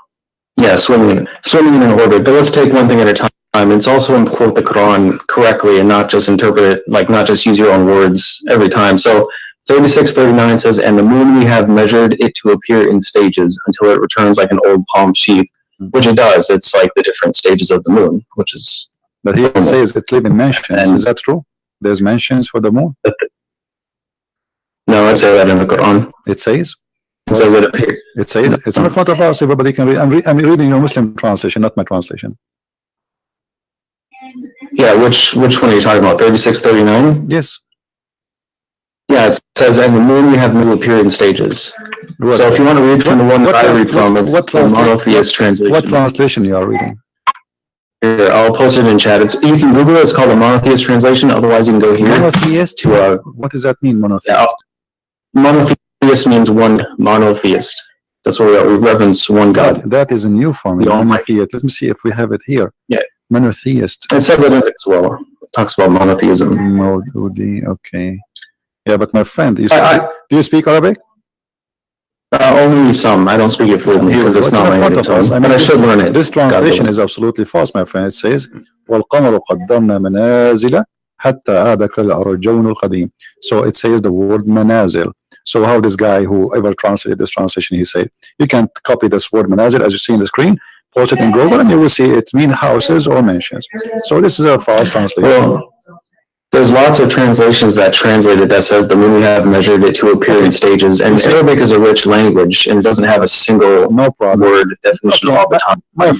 Yeah, swimming in an orbit. But let's take one thing at a time. It's also important to quote the Quran correctly and not just interpret it, like not just use your own words every time. So 36:39 says, and the moon we have measured it to appear in stages until it returns like an old palm sheath, which it does. It's like the different stages of the moon, which is. But he says it live in mentions. Is that true? There's mentions for the moon. No, I'd say that in the Quran. It says. It says it appears. It says it's in front of us. Everybody can read. I'm reading your Muslim translation, not my translation. Yeah, which one are you talking about? 36:39. Yes. Yeah, it says, and the moon we have will appear in stages. Right. So if you want to read from the one that I read from, it's the monotheist translation. What translation you are reading? Here, I'll post it in chat. You can Google it. It's called a monotheist translation. Otherwise, you can go here. Monotheist? What does that mean, monotheist? Yeah, monotheist means one monotheist. That's what we reverence one God. That is a new form. Monotheist. Let me see if we have it here. Yeah. Monotheist. It says it in it as well. It talks about monotheism. Okay. Yeah, but my friend, do you speak Arabic? Only some. I don't speak it fluently because it's not my native tongue. But I should learn it. This translation is absolutely false, my friend. It says, وَالْقَمَرُ قَدَّرْنَا مَنَازِلَ حَتَّى عَادَ كَالْأَرْجُونُ الْقَدِيمِ. So it says the word manazil. So how this guy, whoever translated this translation, he said, you can copy this word manazil as you see on the screen, post it in Google, and you will see it mean houses or mansions. So this is a false translation. Well, there's lots of translations that translated that says the moon we have measured it to appear in stages, and Arabic is a rich language and it doesn't have a single word definition all the time. My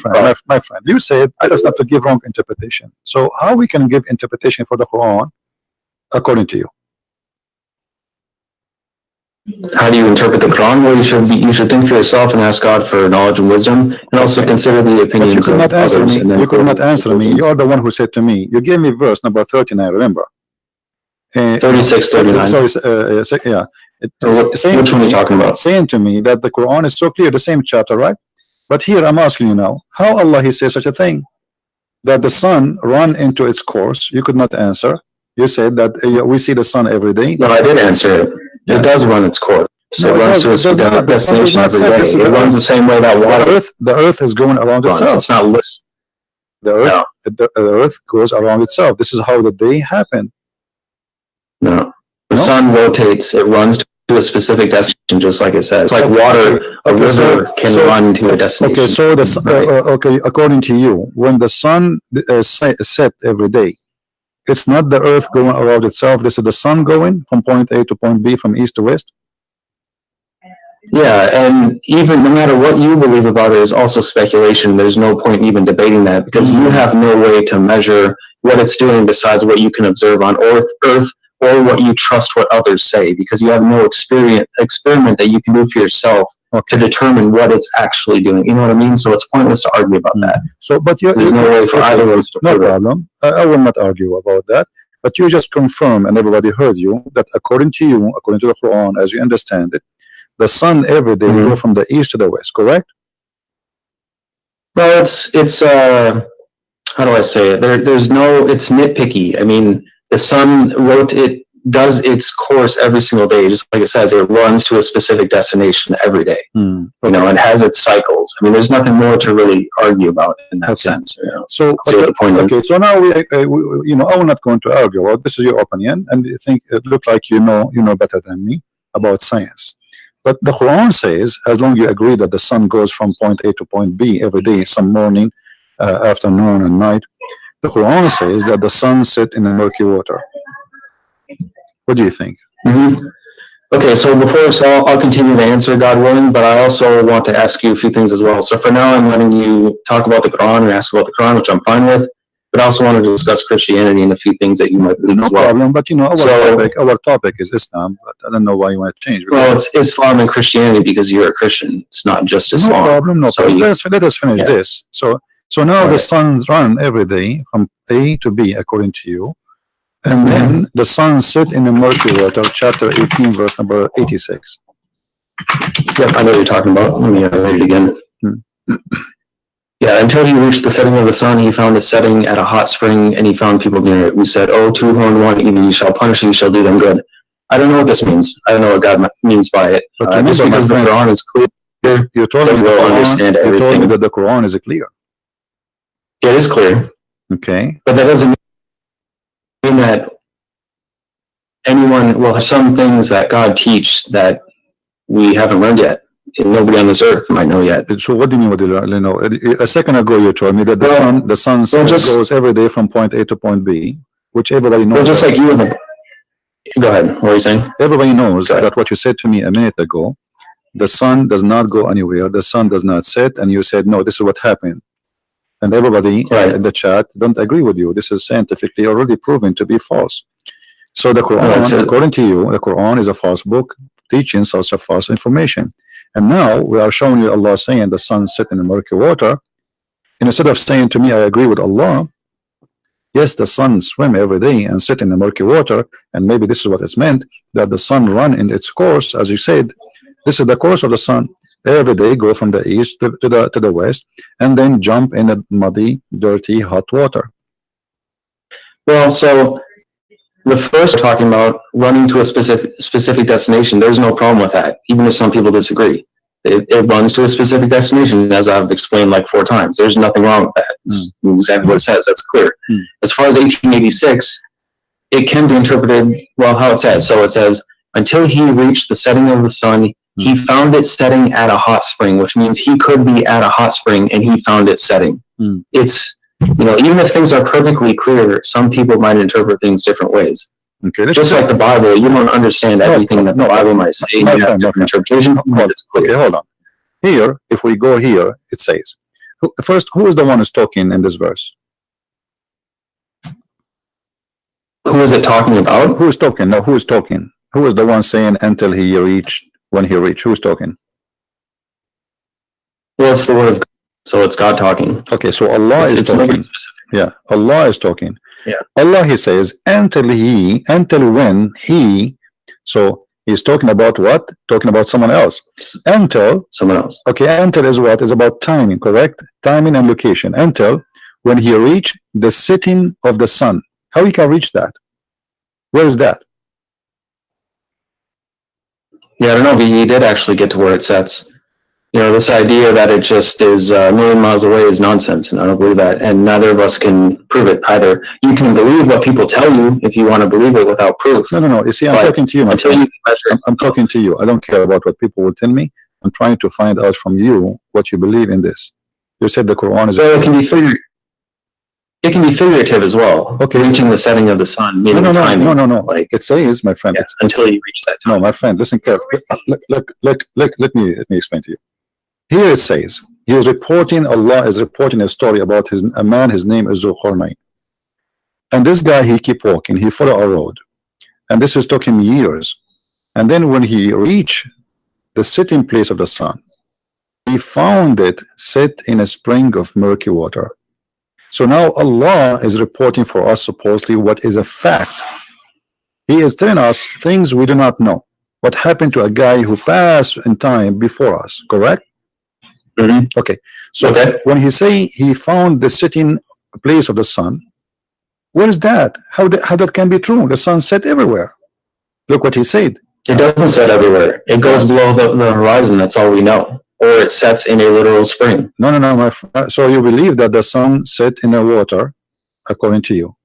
friend, you said us not to give wrong interpretation. So how we can give interpretation for the Quran according to you? How do you interpret the Quran? Well, you should think for yourself and ask God for knowledge and wisdom, and also consider the opinions of others. You could not answer me. You are the one who said to me. You gave me verse number 39. Remember? 36:39. Sorry, yeah. Which one are you talking about? Saying to me that the Quran is so clear, the same chapter, right? But here I'm asking you now, how Allah He says such a thing? That the sun run into its course. You could not answer. You said that we see the sun every day. No, I did answer it. It does run its course. So it runs to its destination every day. It runs the same way that water. The earth is going around itself. It's not listed. The earth goes around itself. This is how the day happened. No. The sun rotates. It runs to a specific destination, just like it says. It's like water. A river can run to a destination. Okay, so according to you, when the sun set every day, it's not the earth going around itself. This is the sun going from point A to point B, from east to west. Yeah, and even no matter what you believe about it is also speculation. There's no point even debating that, because you have no way to measure what it's doing besides what you can observe on Earth or what you trust what others say, because you have no experiment that you can do for yourself to determine what it's actually doing. You know what I mean? So it's pointless to argue about that. So, but There's no way for either of us to no prove it. problem. I will not argue about that. But you just confirm, and everybody heard you, that according to you, according to the Quran, as you understand it, the sun every day go from the east to the west, correct? Well, it's how do I say it? There's no, it's nitpicky. I mean, the sun does its course every single day, just like it says, it runs to a specific destination every day. You know, it has its cycles. I mean, there's nothing more to really argue about in that sense. You know? So, so now we, you know, I will not going to argue about this. Is your opinion, and you think it looked like you know better than me about science. But the Quran says, as long as you agree that the sun goes from point A to point B every day, some morning, afternoon, and night, the Quran says that the sun sets in the murky water. What do you think? Okay, so I'll continue to answer, God willing, but I also want to ask you a few things as well. So for now, I'm letting you talk about the Quran and ask about the Quran, which I'm fine with. But I also want to discuss Christianity and a few things that you might believe as well. No problem, but you know, our topic is Islam, but I don't know why you want to change. Well, it's Islam and Christianity because you're a Christian. It's not just Islam. No problem, no problem. Let us finish this. So now the suns run every day from A to B, according to you. And then the sun set in the murky water, chapter 18, verse number 86. Yep, I know what you're talking about. Let me read it again. Yeah, until he reached the setting of the sun, he found it setting at a hot spring, and he found people near it. We said, "Oh, two-horned one, even you shall punish, and you shall do them good." I don't know what this means. I don't know what God means by it. But just because the Quran is clear, you told me that the Quran is clear. It is clear. Okay. But that doesn't mean that anyone, well, some things that God teach that we haven't learned yet, and nobody on this earth might know yet. So what do you mean what you know? A second ago you told me that the sun goes every day from point A to point B, which everybody knows. Well, just like you in the... Go ahead. What are you saying? Everybody knows that what you said to me a minute ago, the sun does not go anywhere, the sun does not set, and you said, no, this is what happened. And everybody in the chat don't agree with you. This is scientifically already proven to be false. So the Quran, according to you, the Quran is a false book, teaching such a false information. And now we are showing you Allah saying the sun set in the murky water. And instead of saying to me, I agree with Allah, yes, the sun swim every day and sit in the murky water, and maybe this is what it's meant, that the sun run in its course, as you said. This is the course of the sun. Every day go from the east to the west, and then jump in the muddy, dirty, hot water. Well, so the first talking about running to a specific destination, there's no problem with that, even if some people disagree. It runs to a specific destination, as I've explained like 4 times. There's nothing wrong with that. It's exactly what it says. That's clear. As far as 1886, it can be interpreted, well, how it says. So it says, until he reached the setting of the sun, he found it setting at a hot spring, which means he could be at a hot spring and he found it setting. It's, you know, even if things are perfectly clear, some people might interpret things different ways. Okay, just like the Bible, you don't understand everything that the Bible might say. You have different interpretations, but it's clear. Okay, hold on. Here, if we go here, it says, first, who is the one who's talking in this verse? Who is it talking about? Who is talking? No, who is talking? Who is the one saying until he reached, when he reached? Who's talking? Well, it's the word of God, so it's God talking. Okay, so Allah is talking. Yeah, Allah is talking. Yeah. Allah, he says, until when he, so he's talking about what? Talking about someone else. Until someone else. Okay, until is what? Is about timing, correct? Timing and location. Until when he reached the setting of the sun. How he can reach that? Where is that? Yeah, I don't know, but he did actually get to where it sets. You know, this idea that it just is a million miles away is nonsense, and I don't believe that, and neither of us can prove it either. You can believe what people tell you if you want to believe it without proof. No. You see, I'm talking to you, my friend. I'm talking to you. I don't care about what people will tell me. I'm trying to find out from you what you believe in this. You said the Quran is... Well, it can be figurative as well. Okay. Reaching the setting of the sun, meaning timing. No. Like, it says, my friend. Yeah, until you reach that time. No, my friend, listen carefully. Let me explain to you. Here it says, Allah is reporting a story about a man, his name is Zulqarnain. And this guy, he keep walking, he follow a road. and this is took him years. And then when he reached the sitting place of the sun, he found it set in a spring of murky water. So now Allah is reporting for us supposedly what is a fact. He is telling us things we do not know. What happened to a guy who passed in time before us, correct? Mm-hmm. Okay. So when he say he found the sitting place of the sun, where is that? How that can be true? The sun set everywhere. Look what he said. It doesn't set everywhere. It goes below the horizon. That's all we know. Or it sets in a literal spring. No, my friend. So you believe that the sun set in the water, according to you?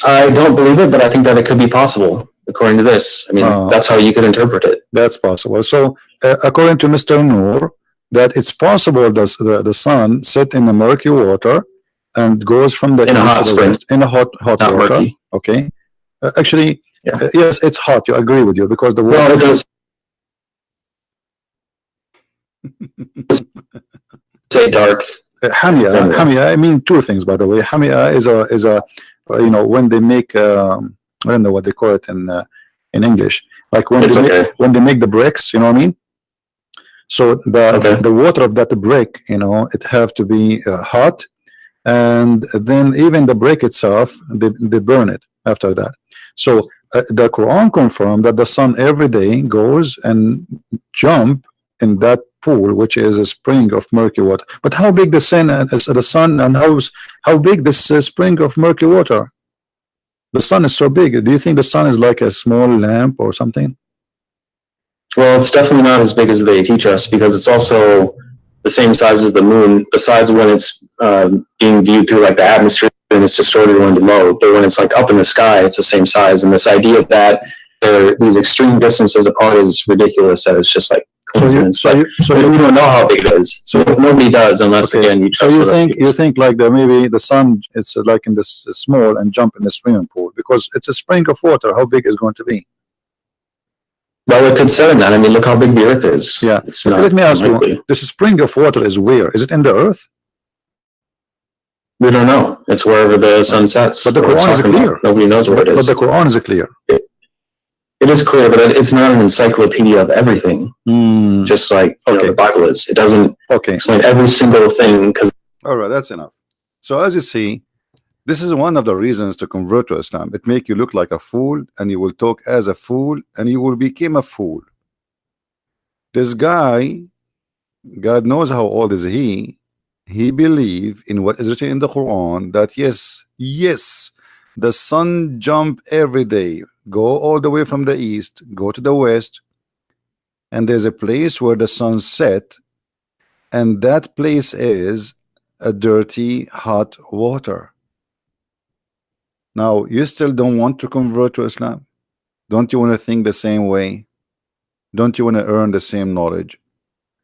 I don't believe it, but I think that it could be possible, according to this. I mean, that's how you could interpret it. That's possible. So, according to Mr. Noor, that it's possible that the sun set in the murky water and goes from the in a hot spring, in a hot water. Murky. Okay. Actually, yeah. Yes, it's hot. You agree with you because the water. Well, it does. Say dark. Hamia. I mean two things, by the way. Hamia is a you know, when they make I don't know what they call it in English, like when they make the bricks, you know what I mean? So the water of that brick, you know, it have to be hot, and then even the brick itself, they burn it after that. So the Quran confirmed that the sun every day goes and jump in that pool, which is a spring of murky water. But how big the sun and how big this spring of murky water? The sun is so big. Do you think the sun is like a small lamp or something? Well, it's definitely not as big as they teach us, because it's also the same size as the moon, besides when it's being viewed through like the atmosphere and it's distorted when below. But when it's like up in the sky, it's the same size. And this idea that these extreme distances apart is ridiculous. That it's just like coincidence. So we don't know how big it is. So nobody does, unless again you trust. So you think like that maybe the sun it's like in this small and jump in the swimming pool because it's a spring of water. How big is it going to be? Well, it could set in that. I mean, look how big the Earth is. Yeah. Let me ask you: this spring of water is where? Is it in the Earth? We don't know. It's wherever the sun sets. But the Quran is clear. Nobody knows where it is. But the Quran is clear. It is clear, but it's not an encyclopedia of everything. Just like the Bible is. It doesn't explain every single thing. All right, that's enough. So as you see, this is one of the reasons to convert to Islam. It make you look like a fool, and you will talk as a fool, and you will become a fool. This guy, God knows how old is he. He believe in what is written in the Quran that yes, the sun jump every day, go all the way from the east, go to the west, and there's a place where the sun set, and that place is a dirty hot water. Now you still don't want to convert to Islam? Don't you want to think the same way? Don't you want to earn the same knowledge?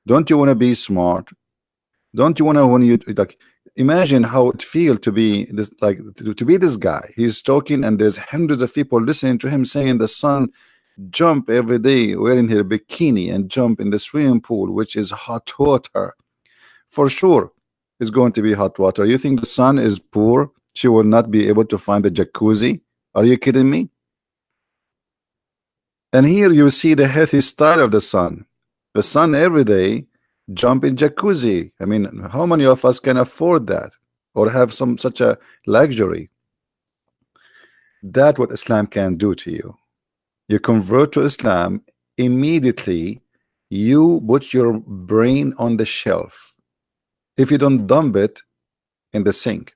Don't you want to be smart? Don't you want to, when you like, imagine how it feels to be this, like to be this guy. He's talking and there's hundreds of people listening to him saying the sun jump every day wearing her bikini and jump in the swimming pool, which is hot water. For sure it's going to be hot water. You think the sun is poor? She will not be able to find the jacuzzi? Are you kidding me? And here you see the healthy style of the sun. The sun every day jump in jacuzzi. I mean, how many of us can afford that or have such a luxury? That's what Islam can do to you. You convert to Islam, immediately you put your brain on the shelf if you don't dump it in the sink.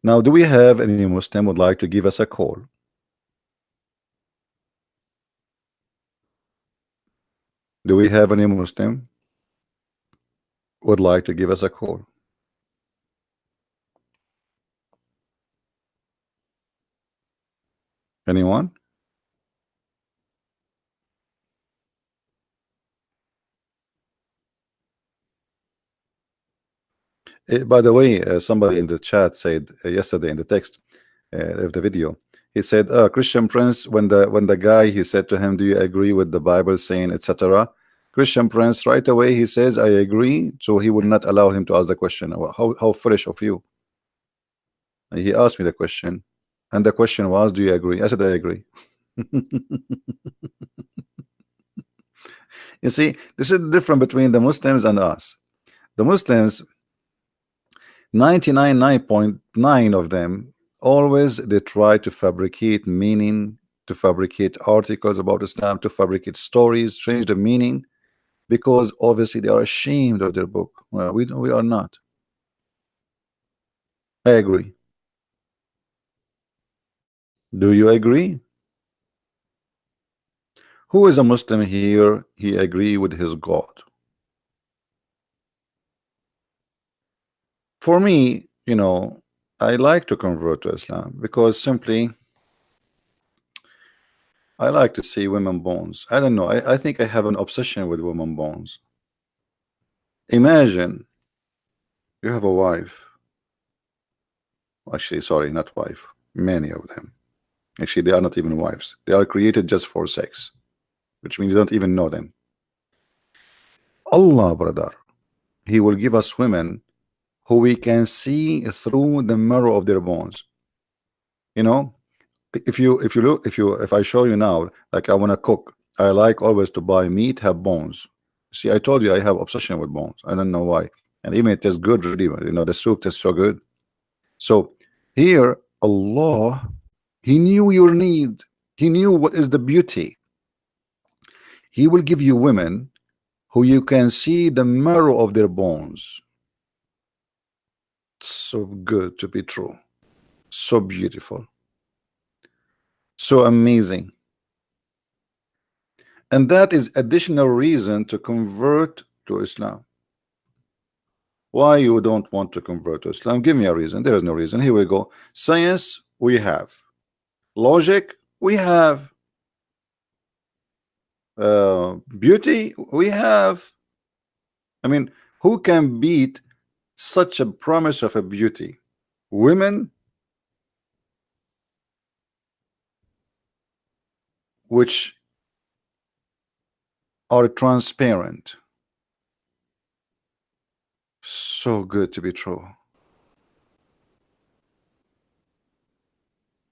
Now, do we have any Muslim would like to give us a call? Do we have any Muslim would like to give us a call? Anyone? By the way, somebody in the chat said yesterday in the text of the video, he said, Christian Prince, when the guy, he said to him, do you agree with the Bible saying, etc. Christian Prince right away he says, I agree. So he would not allow him to ask the question. How foolish of you. He asked me the question. And the question was, do you agree? I said, I agree. You see, this is the difference between the Muslims and us. The Muslims, 99.9 of them, always they try to fabricate meaning, to fabricate articles about Islam, to fabricate stories, change the meaning, because obviously they are ashamed of their book. Well, we are not. I agree. Do you agree? Who is a Muslim here? He agree with his God. For me, you know, I like to convert to Islam because simply I like to see women bones. I don't know. I think I have an obsession with women bones. Imagine you have a wife. Actually, sorry, not wife. Many of them. Actually, they are not even wives. They are created just for sex, which means you don't even know them. Allah, brother, He will give us women who we can see through the marrow of their bones. You know, if I show you now, like I want to cook, I like always to buy meat have bones. See, I told you I have obsession with bones. I don't know why, and even it tastes good really. You know, the soup tastes so good. So here, Allah, He knew your need. He knew what is the beauty. He will give you women who you can see the marrow of their bones. So good to be true. So beautiful. So amazing. And that is additional reason to convert to Islam. Why you don't want to convert to Islam? Give me a reason. There is no reason. Here we go. Science, we have. Logic, we have. Beauty, we have. I mean, who can beat such a promise of a beauty? Women which are transparent. So good to be true.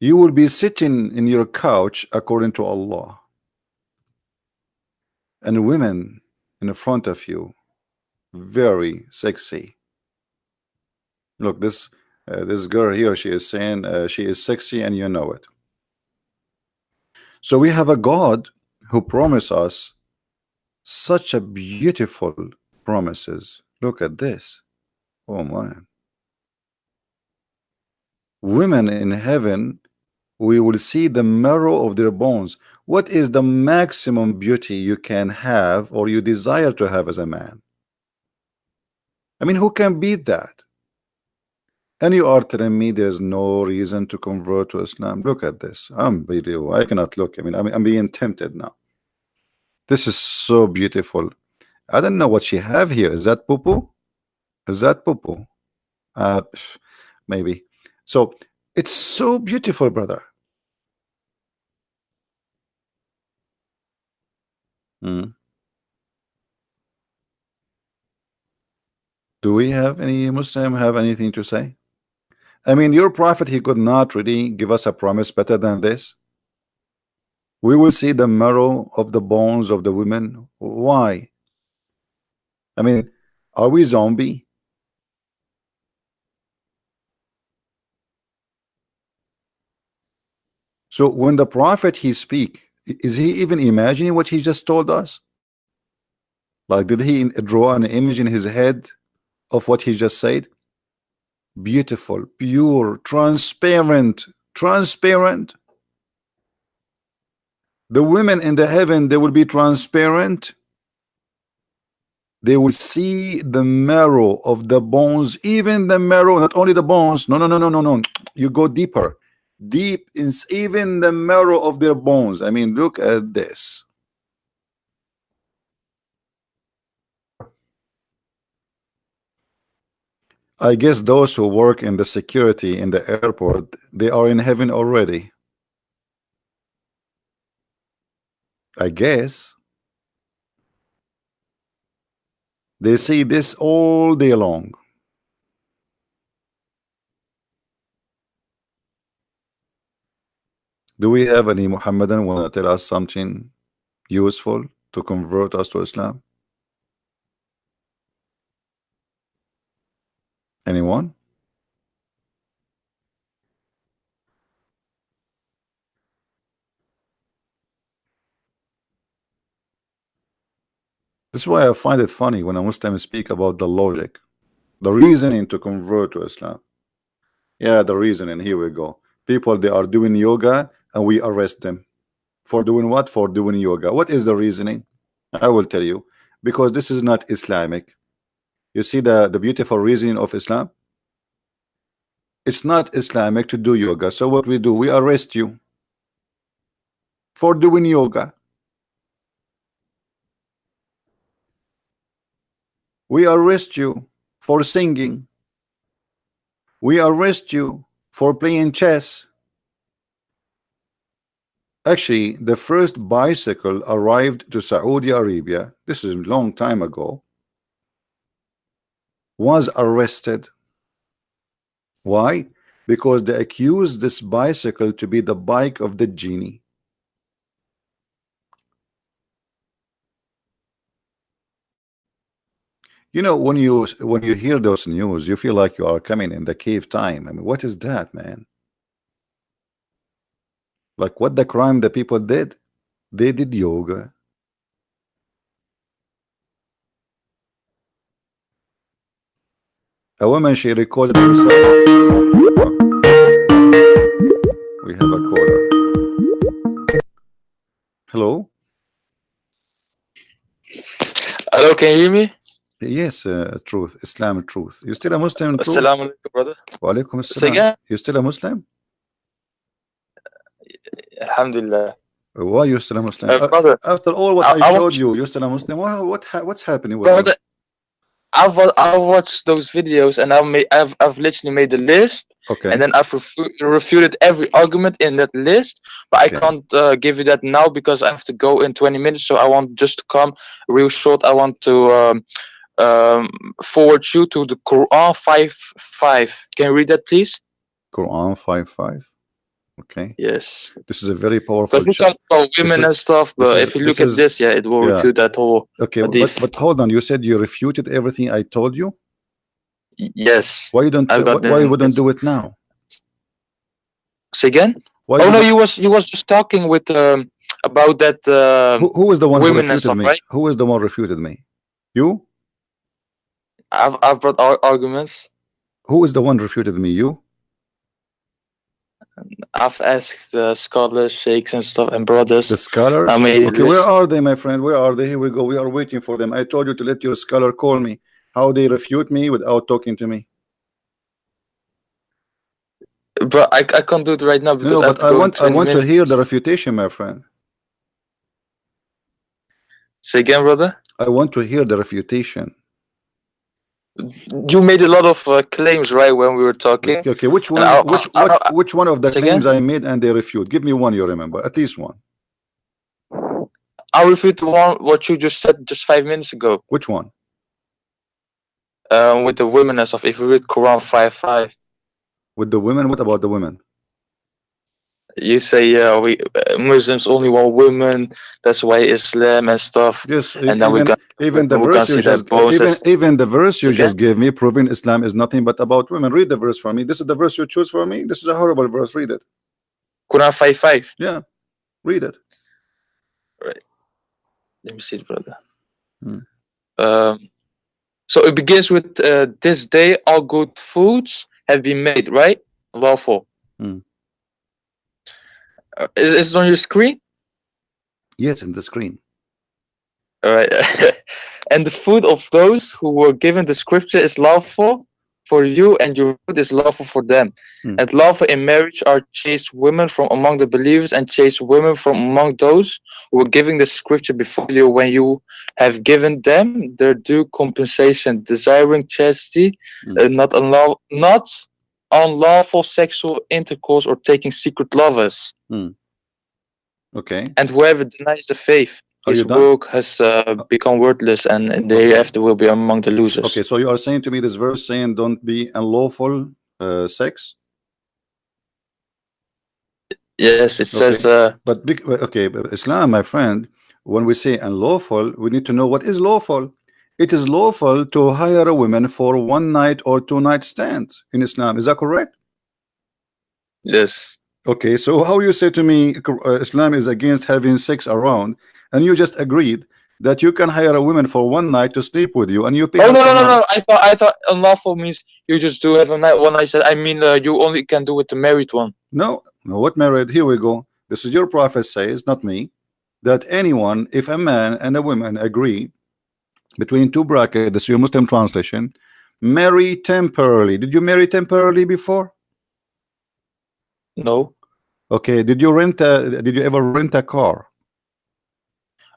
You will be sitting in your couch according to Allah, and women in front of you, very sexy. Look, this girl here, she is saying she is sexy, and you know it. So we have a God who promised us such a beautiful promises. Look at this. Oh man. Women in heaven, we will see the marrow of their bones. What is the maximum beauty you can have or you desire to have as a man? I mean, who can beat that? And you are telling me there's no reason to convert to Islam. Look at this. Unbelievable. I cannot look. I mean, I'm being tempted now. This is so beautiful. I don't know what she have here. Is that poo-poo? Is that poo-poo? Maybe. So it's so beautiful, brother. Do we have any Muslim have anything to say? I mean, your prophet, he could not really give us a promise better than this. We will see the marrow of the bones of the women. Why? I mean, are we zombie? So when the prophet he speak, is he even imagining what he just told us? Like, did he draw an image in his head of what he just said? Beautiful, pure, transparent. The women in the heaven, they will be transparent. They will see the marrow of the bones, even the marrow, not only the bones. No. You go deeper. Deep in even the marrow of their bones. I mean, look at this. I guess those who work in the security in the airport, they are in heaven already. I guess. They see this all day long. Do we have any Muhammadan want to tell us something useful to convert us to Islam? Anyone? This is why I find it funny when a Muslim speak about the logic, the reasoning to convert to Islam. Yeah, the reasoning. Here we go. People, they are doing yoga and we arrest them for doing what? For doing yoga. What is the reasoning? I will tell you. Because this is not Islamic. You see the beautiful reasoning of Islam? It's not Islamic to do yoga. So what we do? We arrest you for doing yoga. We arrest you for singing. We arrest you for playing chess. Actually, the first bicycle arrived to Saudi Arabia, this is a long time ago, was arrested. Why? Because they accused this bicycle to be the bike of the genie. You know, when you hear those news, you feel like you are coming in the cave time. I mean, what is that, man? Like, what the crime the people did? They did yoga. A woman, she recorded herself. We have a caller. Hello? Hello, can you hear me? Yes, truth, Islam, truth. You still a Muslim? Truth? Assalamu alaikum, brother. Wa alaikum Say assalam. again? You still a Muslim? Alhamdulillah. Why you still a Muslim? Brother, After all what I I showed want- you, you're still a Muslim. What's happening with brother, you? I watched those videos and I've literally made a list Okay. and then I've refuted every argument in that list, but Okay. I can't give you that now because I have to go in 20 minutes. So I want just to come real short. I want to forward you to the Quran 5:5. Can you read that, please? Quran 5:5. Okay. Yes. This is a very powerful Because we chapter. talk about women is- and stuff, this but is- if you this look is- at this, yeah, it will yeah. refute that whole. Okay, Hadith. but hold on. You said you refuted everything I told you. Yes. Why you don't? I've got Why you them. wouldn't do it now? Say again? Why? Oh no, wouldn't- he was just talking with about that who is the one who women and refuted stuff, me? right? Who is the one refuted me? You? I've brought arguments. Who is the one refuted me? You? I've asked scholars, sheikhs and stuff and brothers. The scholars? I made a Okay, where list. are they, my friend? Where are they? Here we go. We are waiting for them. I told you to let your scholar call me. How they refute me without talking to me? But I can't do it right now because No, I have but to I go in want 20 to hear minutes. the refutation, my friend. Say again, brother. I want to hear the refutation. You made a lot of claims right when we were talking. Okay, which one? I'll- Which one of the Say claims again? I made and they refute? Give me one you remember, at least one. I'll refute what you just said just 5 minutes ago. Which one? With the women and stuff. If you read Quran 5:5. With the women? What about the women? You say we Muslims only want women. That's why Islam and stuff. Yes, And then even the we verse can you see that just both is- even the verse you Okay. just gave me proving Islam is nothing but about women. Read the verse for me. This is the verse you choose for me. This is a horrible verse. Read it. Quran 5:5. Yeah, read it. Let me see it, brother. Hmm. So it begins with this day all good foods have been made, right? Lawful. Hmm. Is it on your screen? Yes, in the screen. All right. And the food of those who were given the scripture is lawful for you, and your food is lawful for them. Hmm. And lawful in marriage are chaste women from among the believers, and chaste women from among those who were giving the scripture before you, when you have given them their due compensation, desiring chastity, Hmm. not unlawful sexual intercourse or taking secret lovers. Okay. And whoever denies the faith, Are his you done? work has become worthless, and in the Okay. hereafter will be among the losers. Okay, so you are saying to me this verse saying don't be unlawful sex? Yes, it says. But Islam, my friend, when we say unlawful, we need to know what is lawful. It is lawful to hire a woman for 1 night or 2 night stands in Islam. Is that correct? Yes. Okay, so how you say to me Islam is against having sex around, and you just agreed that you can hire a woman for 1 night to sleep with you, and you pay Oh her no, no, some no, money. no! I thought unlawful means you just do have a night one night stand. I mean, you only can do with the married one. No, no. What married? Here we go. This is your prophet says, not me, that anyone, if a man and a woman agree between 2 brackets, this is your Muslim translation, marry temporarily. Did you marry temporarily before? No. Okay. Did you ever rent a car?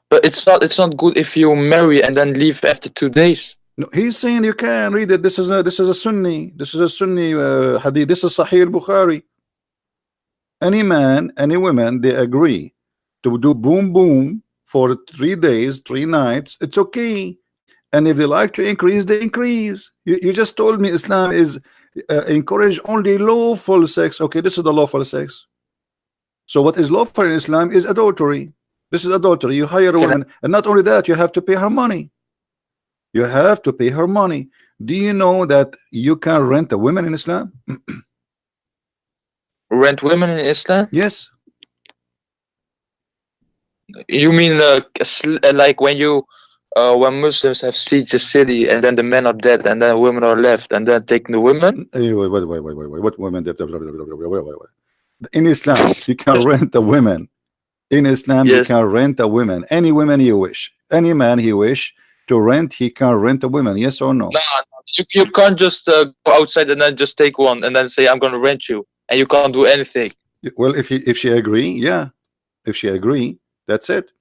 But it's not good if you marry and then leave after 2 days. No, he's saying you can read it. This is a Sunni. This is a Sunni hadith. This is Sahih al-Bukhari. Any man, any woman, they agree to do boom boom for 3 days, 3 nights. It's okay. And if they like to increase, they increase. You just told me Islam is encourage only lawful sex. Okay, this is the lawful sex. So what is lawful in Islam is adultery. This is adultery. You hire a woman, and not only that, you have to pay her money. You have to pay her money. Do you know that you can rent a woman in Islam? Rent women in Islam? Yes. You mean like when you when Muslims have sieged a city and then the men are dead and then women are left and then taking the women? Wait. What women? In Islam, you can rent a woman. In Islam, Yes. you can rent a woman. Any woman you wish. Any man he wish to rent, he can rent a woman. Yes or no? No, you can't just go outside and then just take one and then say I'm gonna rent you and you can't do anything. Well, if she agree, yeah. If she agree, that's it.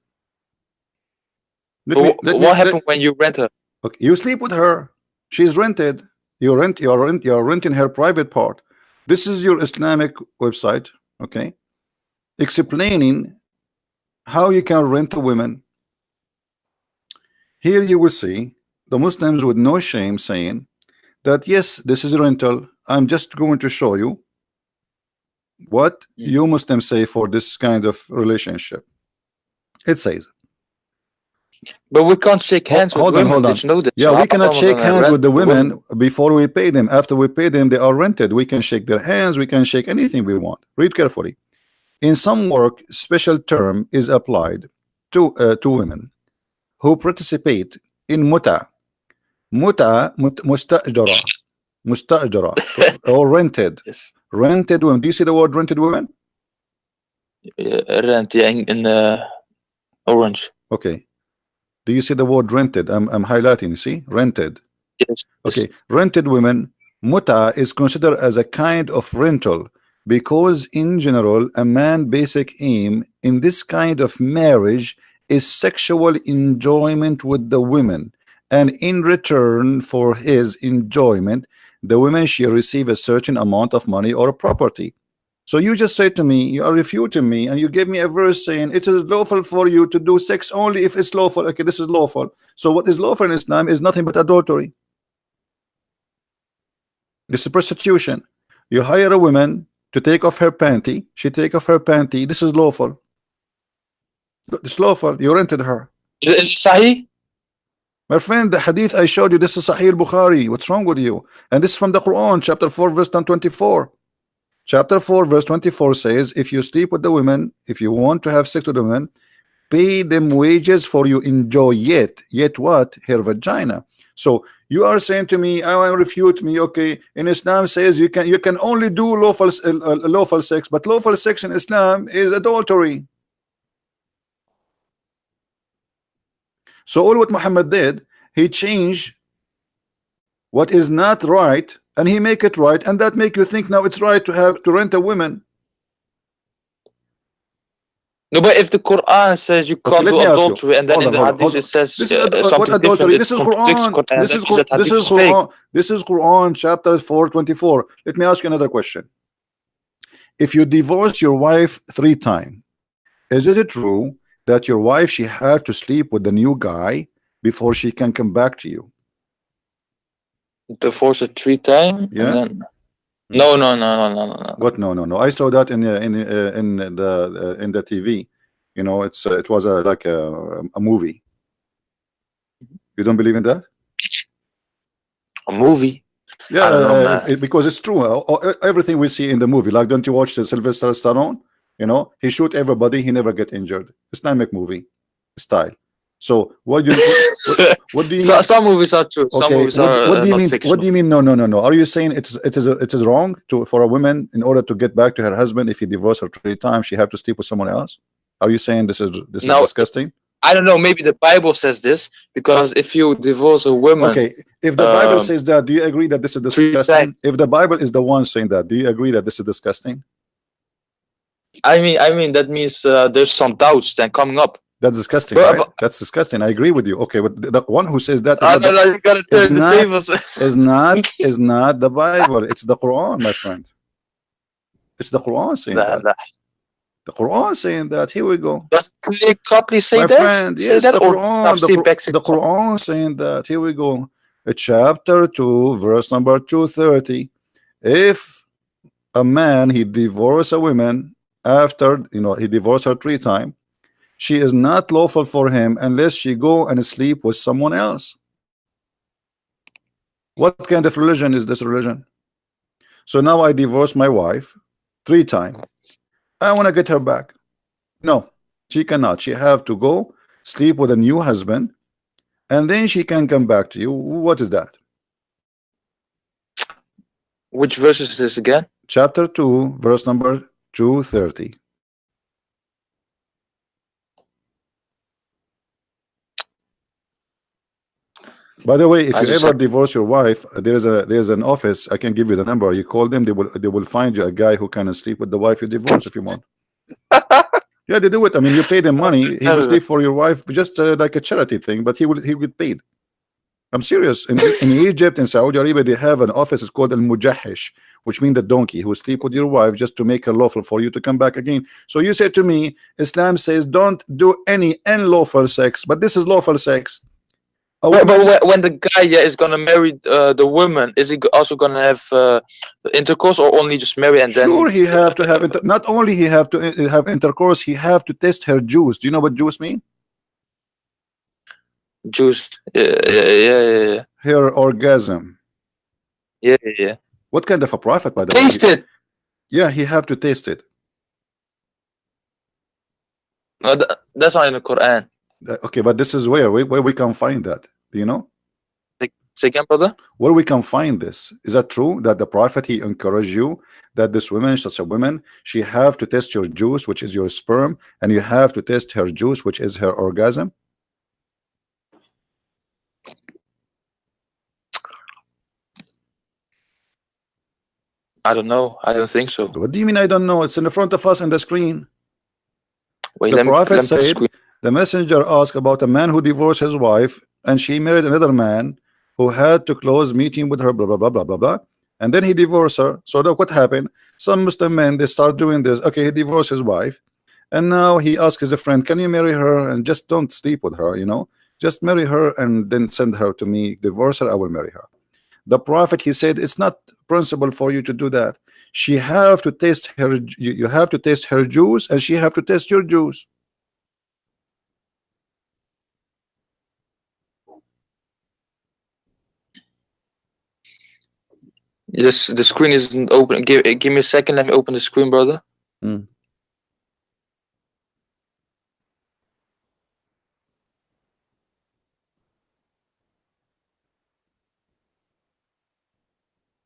What happened when you rent her? Okay, you sleep with her. She's rented. You're renting her private part. This is your Islamic website, okay? Explaining how you can rent a woman. Here you will see the Muslims with no shame saying that yes, this is rental. I'm just going to show you what you Muslims say for this kind of relationship. It says, but we can't shake hands with women. Did you know that? Yeah, So we how cannot come shake we're gonna hands rent with the women women? before we pay them. After we pay them, they are rented. We can shake their hands. We can shake anything we want. Read carefully. In some work, special term is applied to women who participate in muta mustajara or rented. Yes. Rented women. Do you see the word rented women? Rent, yeah, in orange. Okay. Do you see the word rented? I'm highlighting. You see, rented. Yes. Okay, rented women. Muta is considered as a kind of rental because in general a man's basic aim in this kind of marriage is sexual enjoyment with the women, and in return for his enjoyment the women shall receive a certain amount of money or property. So you just say to me, you are refuting me, and you give me a verse saying it is lawful for you to do sex only if it's lawful. Okay, this is lawful. So what is lawful in Islam is nothing but adultery. This is prostitution. You hire a woman to take off her panty. She take off her panty. This is lawful. It's lawful. You rented her. Is it Sahih? My friend, the hadith I showed you, this is Sahih Bukhari. What's wrong with you? And this is from the Quran, chapter 4, verse 24. Chapter 4, verse 24 says, if you sleep with the women, if you want to have sex with the women, pay them wages for you enjoy yet what? Her vagina. So you are saying to me, I will refute me. Okay, in Islam says you can only do lawful sex, but lawful sex in Islam is adultery. So all what Muhammad did, he changed what is not right and he make it right, and that make you think now it's right to rent a woman. No, but if the Quran says you can't do adultery, and then in the hadith it says what adultery? This is Quran. This is Quran, chapter 4:24. Let me ask you another question. If you divorce your wife 3 times, is it true that your wife she have to sleep with the new guy before she can come back to you? Divorce it 3 times? Yeah. And then No, no, no, no, no, no, no. What? No. I saw that in the TV. You know, it was like a movie. You don't believe in that? A movie? Yeah, I don't know, man. because it's true. Everything we see in the movie, like, don't you watch the Sylvester Stallone? You know, he shoot everybody, he never get injured. Islamic movie style. So what do you what do you mean? Some movies are true. Some Okay, movies are what do you not mean? fictional. What do you mean? No. Are you saying it is wrong for a woman, in order to get back to her husband, if he divorced her 3 times, she have to sleep with someone else? Are you saying this is No. disgusting? I don't know. Maybe the Bible says this, because if you divorce a woman, Okay, if the Bible says that, do you agree that this is 3 disgusting? times. If the Bible is the one saying that, do you agree that this is disgusting? I mean that means there's some doubts then coming up. That's disgusting, But- right? That's disgusting. I agree with you. Okay, but the one who says that You gotta turn the not- tables. is not the Bible. It's the Quran, my friend. It's the Quran saying that. The Quran saying that. Here we go. Does it clearly say My that? friend, Say yes, that, the or Quran, the Quran saying that. Here we go. Chapter 2, verse number 230. If a man, he divorced a woman after, he divorced her 3 times, she is not lawful for him unless she go and sleep with someone else. What kind of religion is this religion? So now I divorced my wife 3 times. I want to get her back. No, she cannot. She have to go sleep with a new husband, and then she can come back to you. What is that? Which verse is this again? Chapter 2, verse number 230. By the way, if I you just ever said- divorce your wife, there's an office. I can give you the number. You call them, they will find you a guy who can sleep with the wife you divorce if you want. Yeah, they do it. I mean, you pay them money. He will sleep for your wife, just like a charity thing, but he will get paid. I'm serious. In Egypt, in Saudi Arabia, they have an office. It's called al-mujahish, which means the donkey who sleep with your wife just to make her lawful for you to come back again. So you say to me, Islam says don't do any unlawful sex, but this is lawful sex. But when the guy is gonna marry the woman, is he also gonna have intercourse, or only just marry and then? Sure, he have to have not only he have to have intercourse, he have to test her juice. Do you know what juice mean? Juice. Yeah. Her orgasm. Yeah. What kind of a prophet, by the way? Taste it. Yeah, he have to taste it. No, that's not in the Quran. Okay, but this is where we can find that. Do you know? Say again, brother. Where we can find this? Is that true that the prophet, he encouraged you that this woman, such a woman, she have to test your juice, which is your sperm, and you have to test her juice, which is her orgasm? I don't know. I don't think so. What do you mean I don't know? It's in the front of us on the screen. Wait, The let me prophet said, screen. the messenger asked about a man who divorced his wife and she married another man who had to close meeting with her, blah, blah, blah, blah, blah, blah. And then he divorced her. So look what happened. Some Muslim men, they start doing this. Okay, he divorced his wife. And now he asks his friend, can you marry her and just don't sleep with her, Just marry her and then send her to me. Divorce her, I will marry her. The prophet, he said, it's not principle for you to do that. She have to taste her, you have to taste her juice, and she have to taste your juice. Yes, the screen isn't open. Give me a second. Let me open the screen, brother.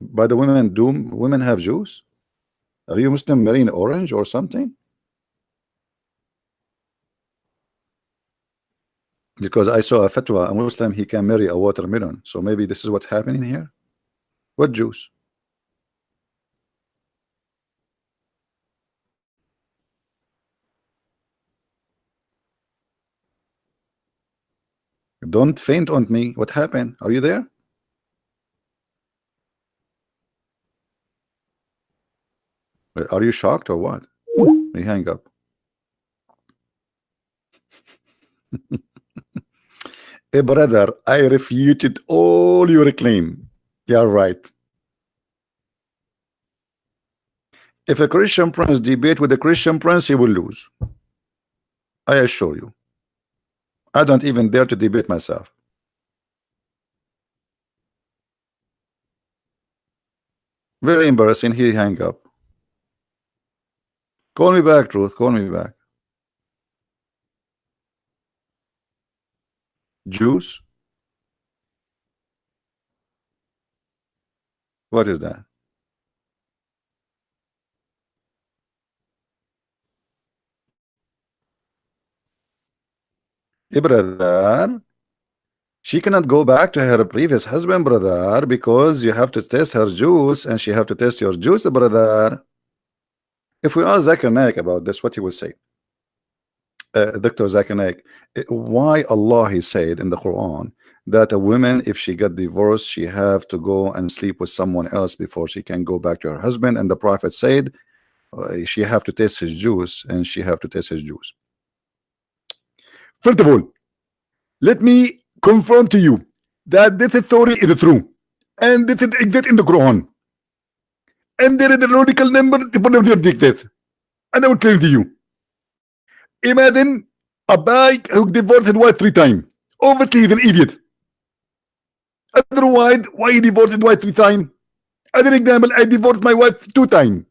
By the women, do women have juice? Are you Muslim marrying orange or something? Because I saw a fatwa, a Muslim, he can marry a watermelon. So maybe this is what's happening here. What juice? Don't faint on me. What happened? Are you there? Are you shocked or what? You hang up. Hey brother, I refuted all your claim. Yeah, right. If a Christian prince debate with a Christian prince, he will lose. I assure you. I don't even dare to debate myself. Very embarrassing. He hang up. Call me back, Truth. Call me back. Juice? What is that? Hey, brother. She cannot go back to her previous husband, brother, because you have to test her juice and she have to test your juice, brother. If we ask Zakir Naik about this, what he will say? Dr. Zakir Naik, why Allah he said in the Quran that a woman, if she got divorced, she have to go and sleep with someone else before she can go back to her husband, and the Prophet said she have to taste his juice and she have to taste his juice. First of all, let me confirm to you that this story is true, and this is exists in the Quran, and there is a logical number for the dictates, and I will claim to you. Imagine a guy who divorced his wife 3 times. Obviously, he's an idiot. Otherwise, why he divorced his wife 3 times? As an example, I divorced my wife 2 times.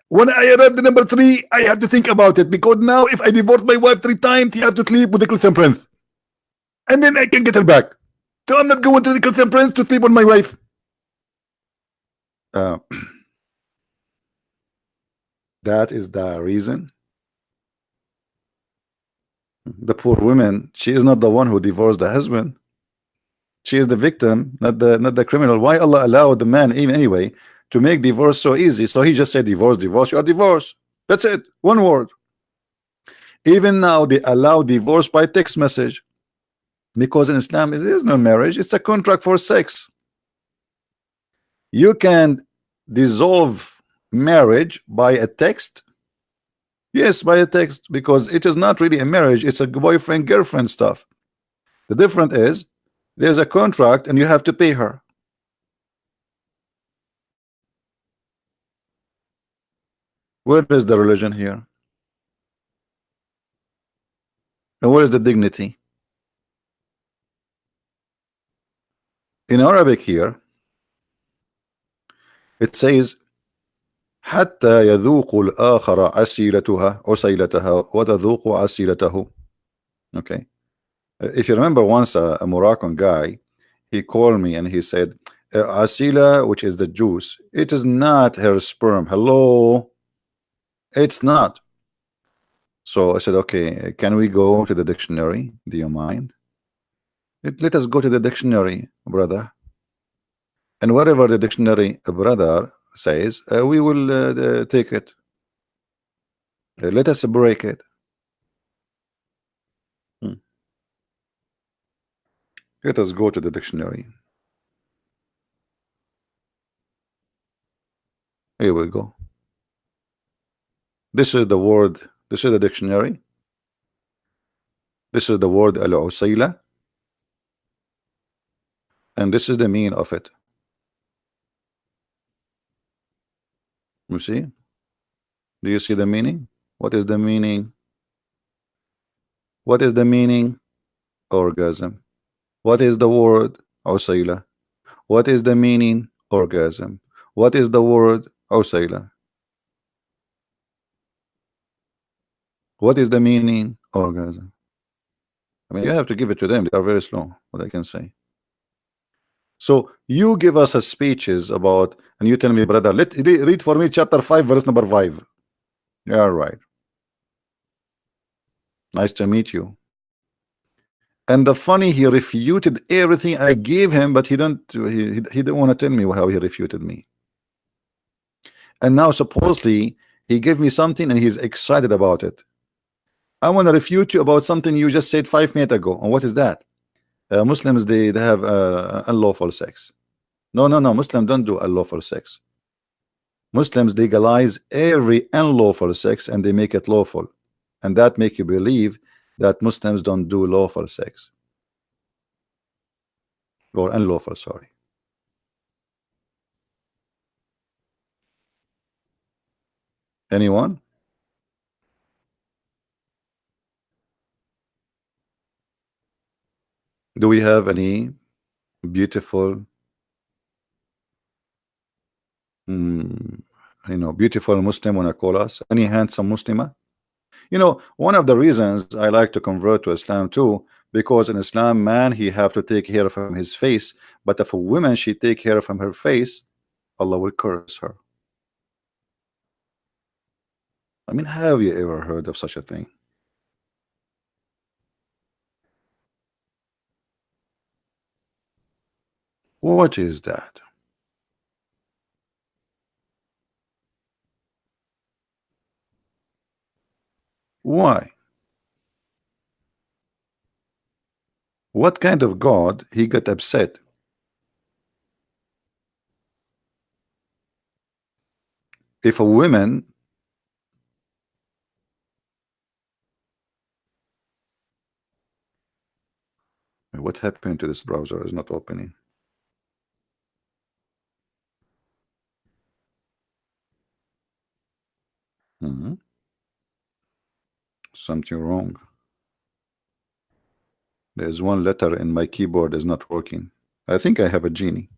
When I arrived at number 3, I have to think about it, because now if I divorce my wife 3 times, he have to sleep with the Christian prince, and then I can get her back. So I'm not going to the Christian prince to sleep on my wife. That is the reason. The poor woman, she is not the one who divorced the husband. She is the victim, not the criminal. Why Allah allowed the man even anyway to make divorce so easy? So he just said divorce, divorce, you are divorced. That's it. One word. Even now they allow divorce by text message, because in Islam there is no marriage, it's a contract for sex. You can dissolve marriage by a text. Yes, by a text, because it is not really a marriage, it's a boyfriend girlfriend stuff. The difference is there's a contract and you have to pay her. Where is the religion here? And where is the dignity? In Arabic here it says حتى يذوق الآخر عسيلتها وتذوق عسيلته. Okay. If you remember once a Moroccan guy, he called me and he said asila, which is the juice, it is not her sperm. Hello, it's not. So I said, okay, can we go to the dictionary? Do you mind? Let us go to the dictionary, brother, and whatever the dictionary brother says, we will take it. Let us break it. Let us go to the dictionary. Here we go. This is the word. This is the dictionary. This is the word al-usayla, and this is the meaning of it. You see? Do you see the meaning? What is the meaning? What is the meaning? Orgasm. What is the word? Usayla. What is the meaning? Orgasm. What is the word? Usayla. What is the meaning? Orgasm. I mean, you have to give it to them. They are very slow. What I can say. So you give us a speeches about, and you tell me, brother, read for me chapter 5, verse number 5. Yeah, right. Nice to meet you. And the funny, he refuted everything I gave him, but he didn't want to tell me how he refuted me. And now supposedly he gave me something and he's excited about it. I want to refute you about something you just said 5 minutes ago. And what is that? Muslims, they have unlawful sex. No, Muslims don't do unlawful sex. Muslims legalize every unlawful sex and they make it lawful, and that make you believe that Muslims don't do lawful sex or unlawful, sorry. Anyone? Do we have any beautiful, beautiful Muslim wanna call us? Any handsome Muslima? One of the reasons I like to convert to Islam too, because in Islam, man, he have to take care from his face, but if a woman she take care from her face, Allah will curse her. I mean, have you ever heard of such a thing? What is that? Why? What kind of God he got upset? If a woman what happened to this browser is not opening? Something wrong. There's one letter in my keyboard is not working. I think I have a genie.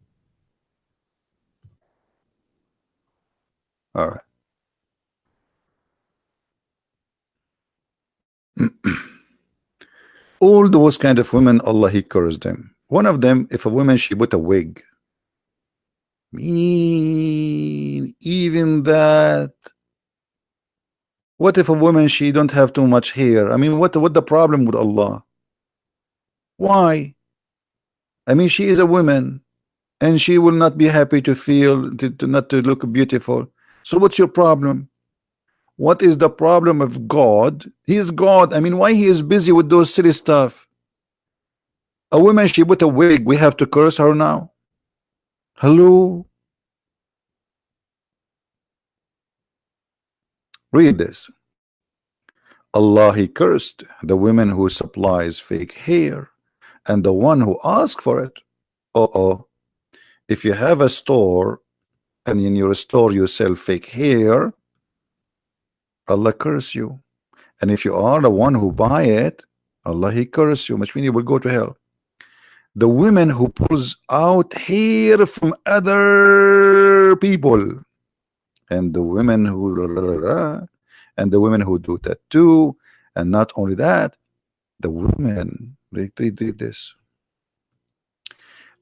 All right. All those kind of women, Allah he cursed them. One of them, if a woman she put a wig, even that. What if a woman she don't have too much hair? I mean, what the problem with Allah? Why? I mean, she is a woman, and she will not be happy to feel to not to look beautiful. So what's your problem? What is the problem of God? He is God. I mean, why he is busy with those silly stuff? A woman she put a wig, we have to curse her now? Hello? Read this. Allah he cursed the women who supplies fake hair and the one who asks for it. If you have a store and in your store you sell fake hair, Allah curse you. And if you are the one who buy it, Allah he curse you, which means you will go to hell. The women who pulls out hair from other people, and the women who do that too, and not only that, the women read this.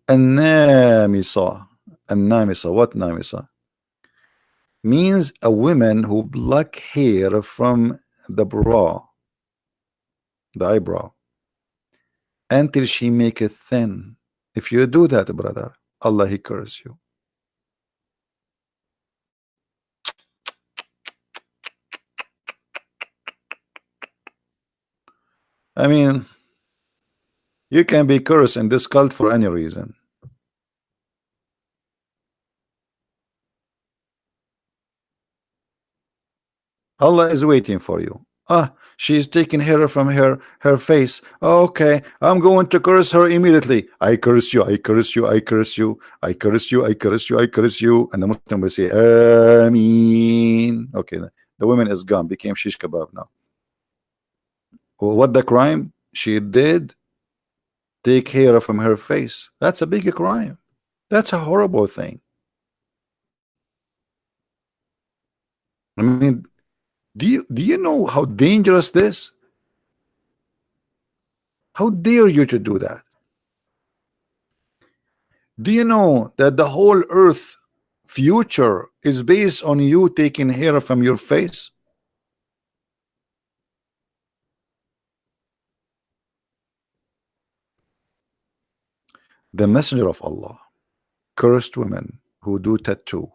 An-namisa. What namisa? Means a woman who pluck hair from the brow, the eyebrow, until she make it thin. If you do that, brother, Allah he curse you. I mean, you can be cursed in this cult for any reason. Allah is waiting for you. She's taking hair from her face. Okay, I'm going to curse her immediately. I curse you, I curse you, I curse you, I curse you, I curse you, I curse you. And the Muslim will say, Ameen. Okay, the woman is gone, became shish kebab now. What the crime she did? Take hair from her face. That's a big crime. That's a horrible thing. I mean, do you know how dangerous this? How dare you to do that? Do you know that the whole earth future is based on you taking hair from your face? The Messenger of Allah cursed women who do tattoo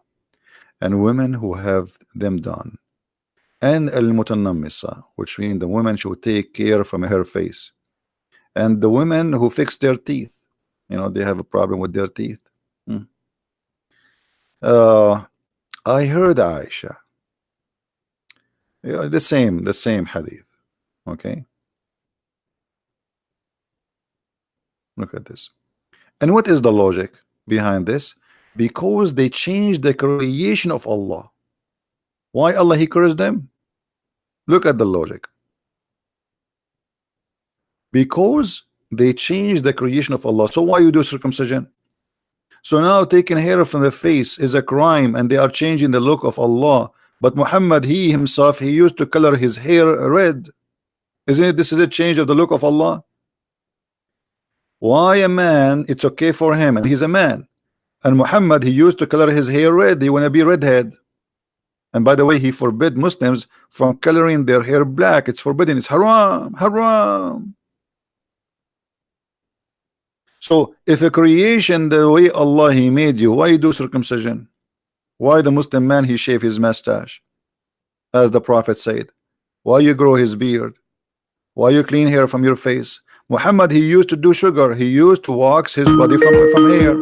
and women who have them done, and al-mutanammisa, which means the woman should take care from her face, and the women who fix their teeth. They have a problem with their teeth. I heard Aisha, the same hadith. Okay, look at this. And what is the logic behind this? Because they changed the creation of Allah. Why Allah he cursed them? Look at the logic. Because they changed the creation of Allah. So why you do circumcision? So now taking hair from the face is a crime, and they are changing the look of Allah. But Muhammad, he himself, he used to color his hair red. Isn't it? This is a change of the look of Allah. Why a man, it's okay for him, and he's a man. And Muhammad, he used to color his hair red. He want to be redhead. And by the way, he forbid Muslims from coloring their hair black. It's forbidden. It's haram, haram. So if a creation the way Allah he made you, why you do circumcision? Why the Muslim man he shave his mustache, as the Prophet said? Why you grow his beard? Why you clean hair from your face? Muhammad, he used to do sugar. He used to wax his body from hair.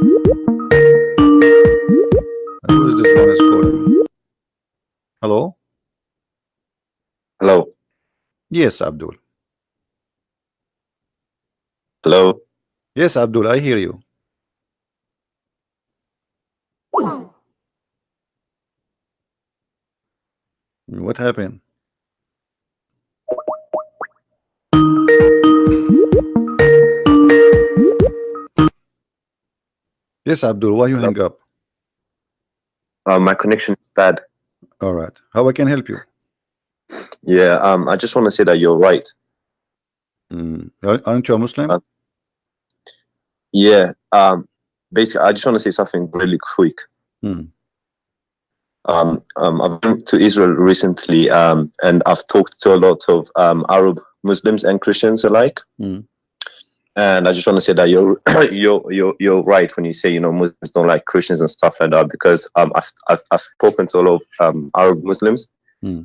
And who is this one is calling me? Hello? Hello. Yes, Abdul. Hello. Yes, Abdul, I hear you. What happened? Yes, Abdul, why you hang up? My connection is bad. All right. How I can help you? Yeah. I just want to say that you're right. Aren't you a Muslim? Yeah. Basically, I just want to say something really quick. I've been to Israel recently, and I've talked to a lot of Arab Muslims and Christians alike. And I just want to say that you're right when you say, you know, Muslims don't like Christians and stuff like that, because I've spoken to a lot of Arab Muslims.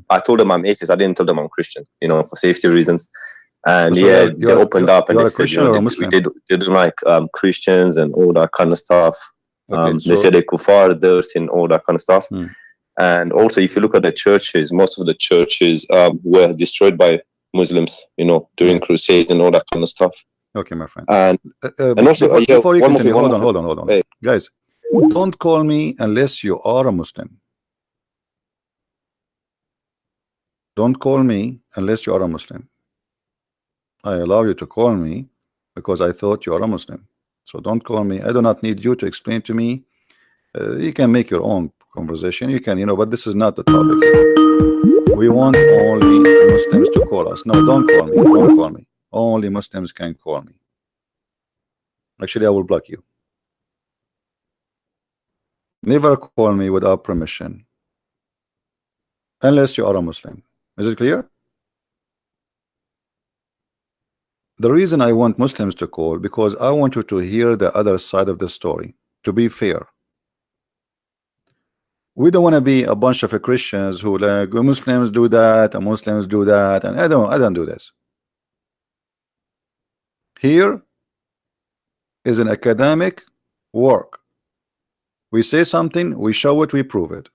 I told them I'm atheist. I didn't tell them I'm Christian, you know, for safety reasons. And So yeah, they opened up and they said, Christian you know, or a Muslim? they don't like Christians and all that kind of stuff. Okay, They say they're kuffar, dirt, and all that kind of stuff. And also, if you look at the churches, most of the churches were destroyed by Muslims, you know, during crusades and all that kind of stuff. Okay, my friend. And also, before you one more continue, thing, hold on. Hey. Guys, don't call me unless you are a Muslim. Don't call me unless you are a Muslim. I allow you to call me because I thought you are a Muslim. So don't call me. I do not need you to explain to me. You can make your own conversation. You can, you know, but this is not the topic here. We want only Muslims to call us. No, don't call me. Don't call me. Only Muslims can call me. Actually, I will block you. Never call me without permission unless you are a Muslim. Is it clear? The reason I want Muslims to call, because I want you to hear the other side of the story, to be fair. We don't want to be a bunch of Christians who like Muslims do that and Muslims do that, and I don't do this. Here is an academic work. We say something, we show it, we prove it.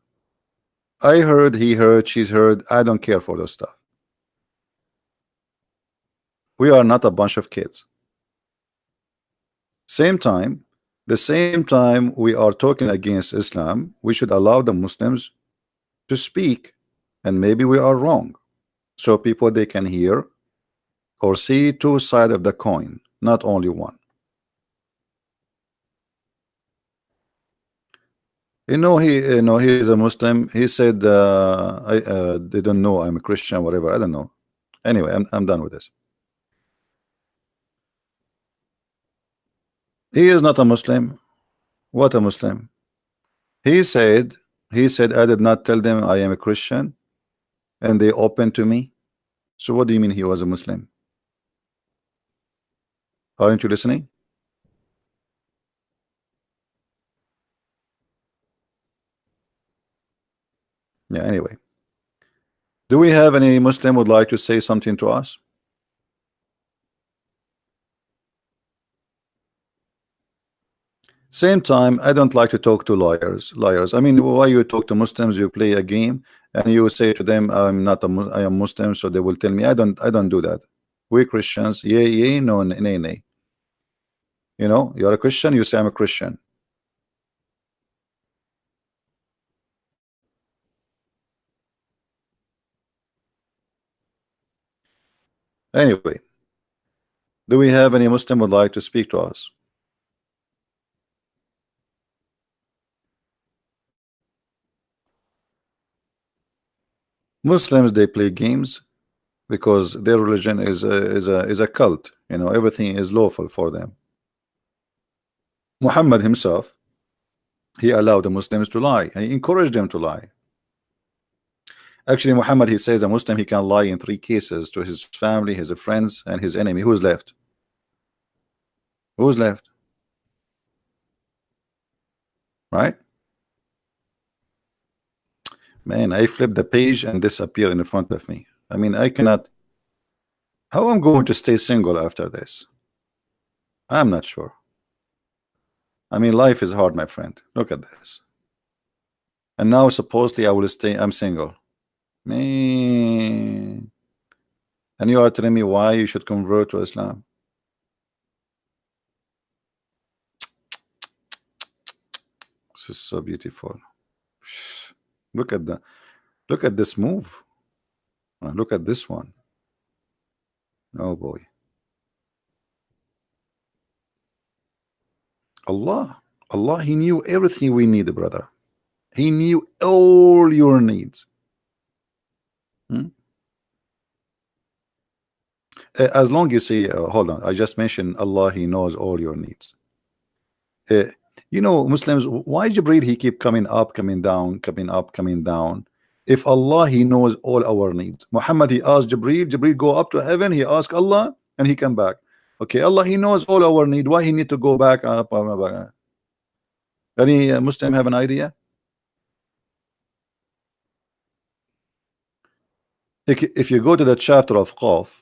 I heard, he heard, she's heard. I don't care for those stuff. We are not a bunch of kids. The same time we are talking against Islam, we should allow the Muslims to speak, and maybe we are wrong, so people they can hear or see two sides of the coin, not only one. You know, he is a Muslim. He said I they don't know I'm a Christian, whatever. I don't know. Anyway, I'm done with this. He is not a Muslim. What a Muslim? He said I did not tell them I am a Christian, and they opened to me. So what do you mean he was a Muslim? Aren't you listening? Yeah, anyway. Do we have any Muslim would like to say something to us? Same time, I don't like to talk to liars. I mean, why you talk to Muslims? You play a game and you say to them, "I'm not I am Muslim," so they will tell me, "I don't do that." We Christians, yay, no, nay. You know, you're a Christian. You say, "I'm a Christian." Anyway, do we have any Muslim would like to speak to us? Muslims, they play games because their religion is a cult. You know, everything is lawful for them. Muhammad himself, he allowed the Muslims to lie, and he encouraged them to lie. Actually, Muhammad, he says a Muslim, he can lie in 3 cases: to his family, his friends, and his enemy. Who's left? Who's left? Right? Man, I flip the page and disappear in front of me. I mean, I cannot. How I'm going to stay single after this? I'm not sure. I mean, life is hard, my friend. Look at this. And now supposedly I will stay. I'm single. Man. And you are telling me why you should convert to Islam? This is so beautiful. Look at this move. Look at this one. Oh boy. Allah, he knew everything we need, brother. He knew all your needs. As long you say, hold on, I just mentioned Allah, he knows all your needs. You know, Muslims, why Jibreel, he keep coming up, coming down, coming up, coming down? If Allah, he knows all our needs. Muhammad, he asked Jibreel go up to heaven, he asked Allah, and he come back. Okay, Allah, he knows all our need. Why he need to go back up? Any Muslim have an idea? If you go to the chapter of Qaf,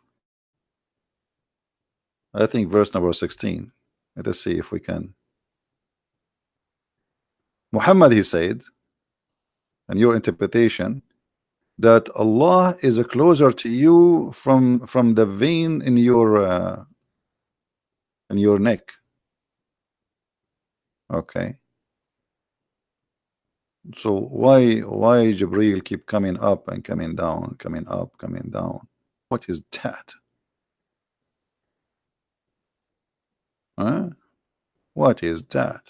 I think verse number 16. Let us see if we can. Muhammad, he said, and your interpretation, that Allah is closer to you from the vein in your neck. Okay. So why Jibreel keep coming up and coming down, coming up, coming down? What is that? Huh? What is that?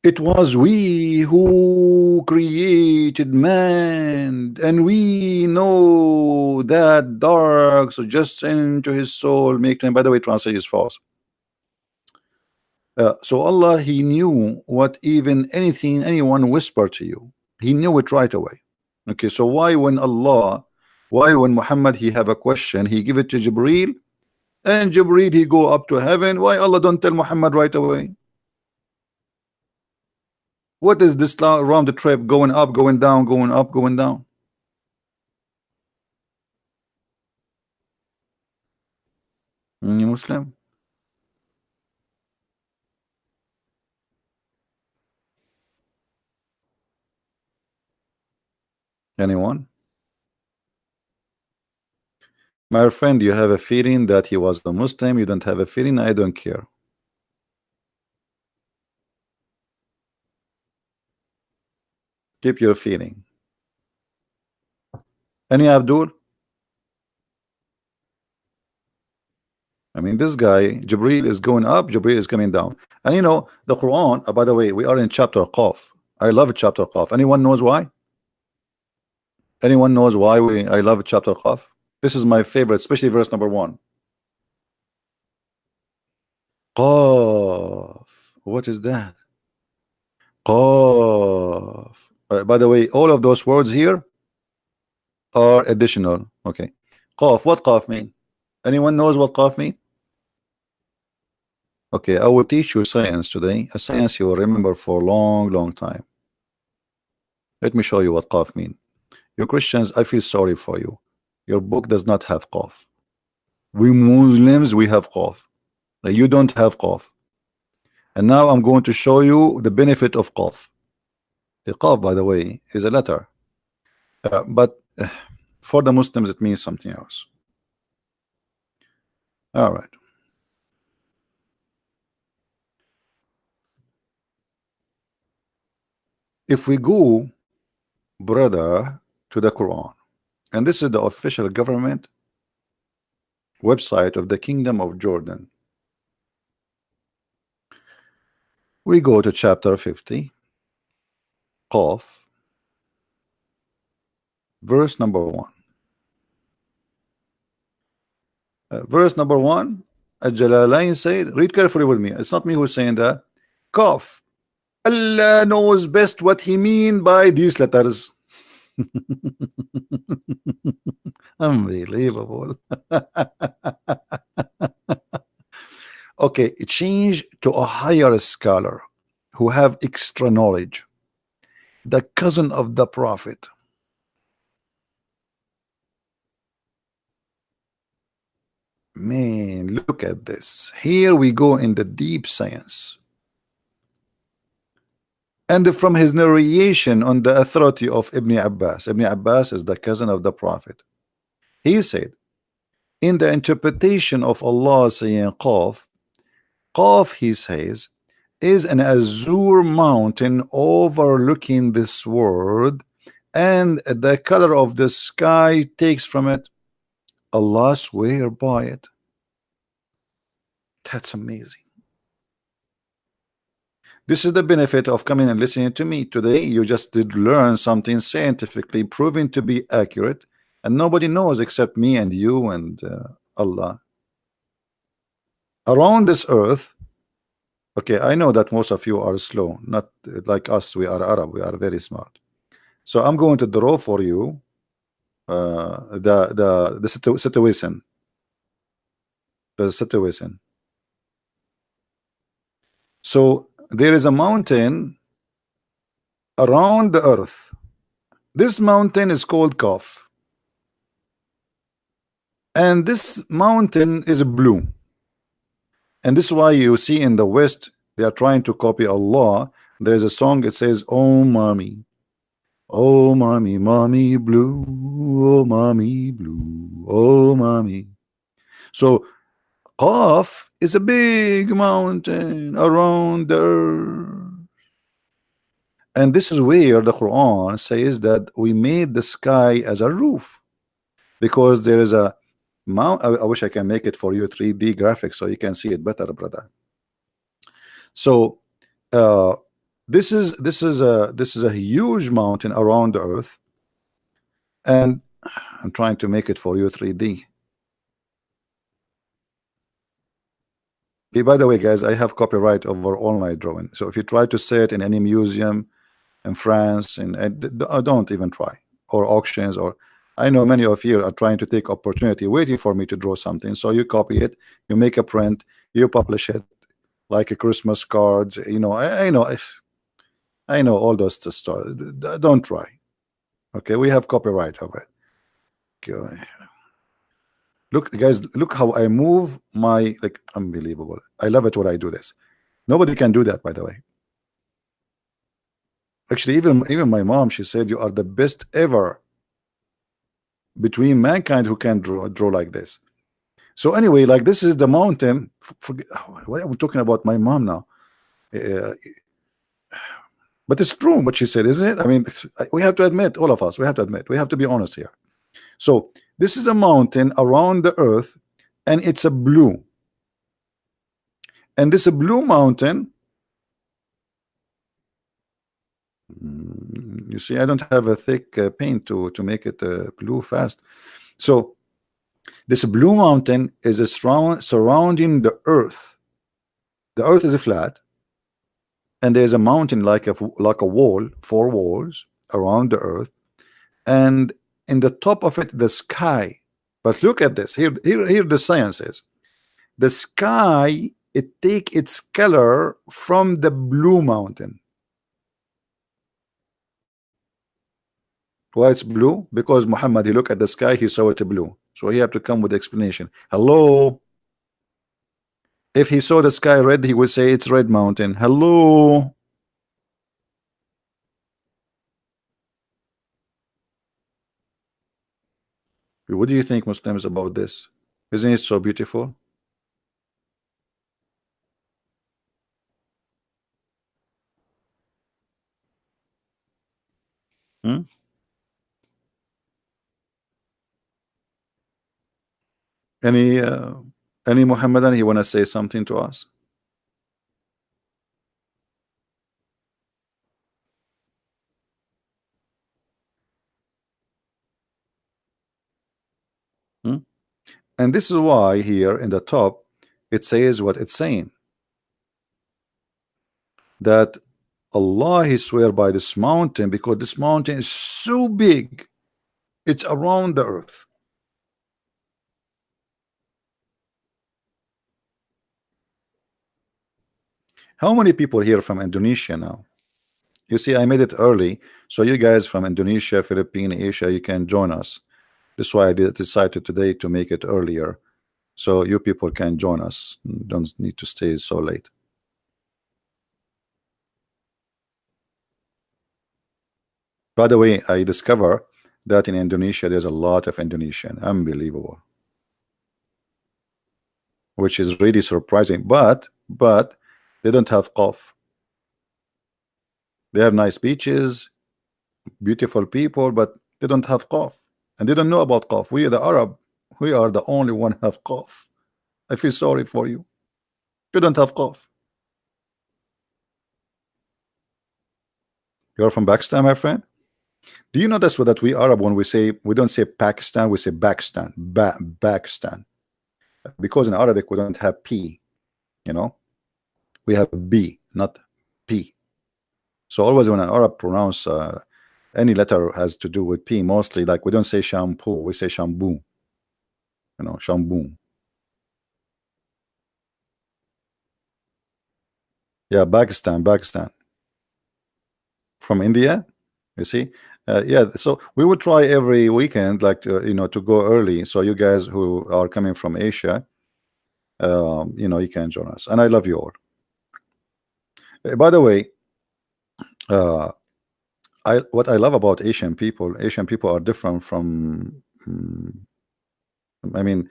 It was we who created man, and we know that dark suggestion to his soul make him. By the way, translation is false. So Allah, he knew what even anyone whispered to you. He knew it right away. Okay, so why when Muhammad he have a question, he give it to Jibreel, and Jibreel he go up to heaven? Why Allah don't tell Muhammad right away? What is this round the trip, going up, going down, going up, going down? Any Muslim? Anyone? My friend, you have a feeling that he was a Muslim. You don't have a feeling. I don't care. Keep your feeling. Any Abdul? I mean, this guy, Jibreel is going up, Jibreel is coming down. And you know, the Quran, by the way, we are in chapter Qaf. I love chapter Qaf. Anyone knows why? Anyone knows why I love chapter Qaf? This is my favorite, especially verse number 1. Qaf. What is that? Qaf. By the way, all of those words here are additional. Okay. Qaf. What Qaf mean? Anyone knows what Qaf mean? Okay, I will teach you science today. A science you will remember for a long time. Let me show you what Qaf mean. You Christians, I feel sorry for you. Your book does not have Qaf. We Muslims, we have Qaf. You don't have Qaf. And now I'm going to show you the benefit of Qaf. The Qaf, by the way, is a letter. But for the Muslims, it means something else. All right. if we go, brother, to the Quran, and this is the official government website of the Kingdom of Jordan, we go to chapter 50, Qaf, verse number 1. Verse number 1, Al-Jalalain said, read carefully with me, it's not me who's saying that. Qaf, Allah knows best what he mean by these letters. Unbelievable. Okay, change to a higher scholar who have extra knowledge, the cousin of the prophet. Man, look at this. Here we go in the deep science. And from his narration on the authority of Ibn Abbas. Ibn Abbas is the cousin of the prophet. He said, in the interpretation of Allah saying Qaf, Qaf, he says, is an azure mountain overlooking this world, and the color of the sky takes from it. Allah swear by it. That's amazing. This is the benefit of coming and listening to me today. You just did learn something scientifically proven to be accurate, and nobody knows except me and you and Allah. Around this earth, okay, I know that most of you are slow, not like us. We are Arab, we are very smart. So I'm going to draw for you the situation. The situation. So there is a mountain around the earth. This mountain is called Qaf, and this mountain is blue. And this is why you see in the West they are trying to copy Allah. There's a song, it says, oh mommy, mommy blue, oh mommy blue, oh mommy. So Qaf is a big mountain around the earth. And this is where the Quran says that we made the sky as a roof, because there is a mount. I wish I can make it for you 3D graphics so you can see it better, brother. So this is a huge mountain around the earth, and I'm trying to make it for you 3D. By the way, guys, I have copyright over all my drawing, so if you try to say it in any museum in France, and don't even try, or auctions, or I know many of you are trying to take opportunity waiting for me to draw something, so you copy it, you make a print, you publish it like a Christmas cards, you know. I know all those stuff. Don't try. Okay, we have copyright over it. Okay. Look, guys, look how I move my, like, unbelievable. I love it when I do this. Nobody can do that, by the way. Actually, even my mom, she said, you are the best ever between mankind who can draw like this. So anyway, like, this is the mountain. Why am I talking about my mom now? But it's true what she said, isn't it? I mean, we have to admit, all of us, we have to admit, we have to be honest here. So this is a mountain around the earth, and it's a blue. And this blue mountain, you see, I don't have a thick paint to make it blue fast. So this blue mountain is surrounding the earth. The earth is flat, and there's a mountain like a wall, 4 walls around the earth, and in the top of it the sky. But look at this here the science is, the sky, it take its color from the blue mountain. Why it's blue? Because Muhammad, he looked at the sky, he saw it blue, so he have to come with explanation. Hello, if he saw the sky red, he would say it's red mountain. Hello. What do you think, Muslims, about this? Isn't it so beautiful? Hmm? Any Muhammadan, he want to say something to us? Hmm? And this is why here in the top it says what it's saying, that Allah, he swear by this mountain because this mountain is so big, it's around the earth. How many people here from Indonesia now? You see, I made it early, so you guys from Indonesia, Philippines, Asia, you can join us. That's why I decided today to make it earlier, so you people can join us. Don't need to stay so late. By the way, I discover that in Indonesia there's a lot of Indonesian, unbelievable, which is really surprising. But they don't have Qaf. They have nice beaches, beautiful people, but they don't have Qaf, and they don't know about Qaf. We the Arab, we are the only one who have Qaf. I feel sorry for you. You don't have Qaf. You're from Pakistan, my friend. Do you notice that we Arab, when we say, we don't say Pakistan, we say Pakistan, Pakistan, because in Arabic we don't have P, you know, we have B, not P. So always when an Arab pronounce any letter has to do with P, mostly, like we don't say shampoo, we say shampoo, you know, shampoo. Yeah, Pakistan, Pakistan. From India, you see. Yeah, so we would try every weekend, like you know, to go early, so you guys who are coming from Asia, you know, you can join us. And I love you all. By the way, what I love about Asian people are different from I mean,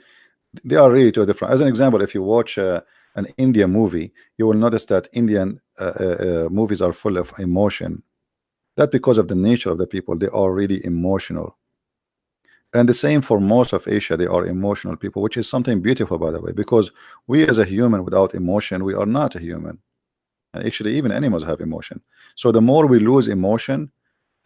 they are really too different. As an example, if you watch an Indian movie, you will notice that Indian movies are full of emotion. That because of the nature of the people, they are really emotional. And the same for most of Asia, they are emotional people, which is something beautiful, by the way, because we as a human without emotion, we are not a human. And actually, even animals have emotion. So the more we lose emotion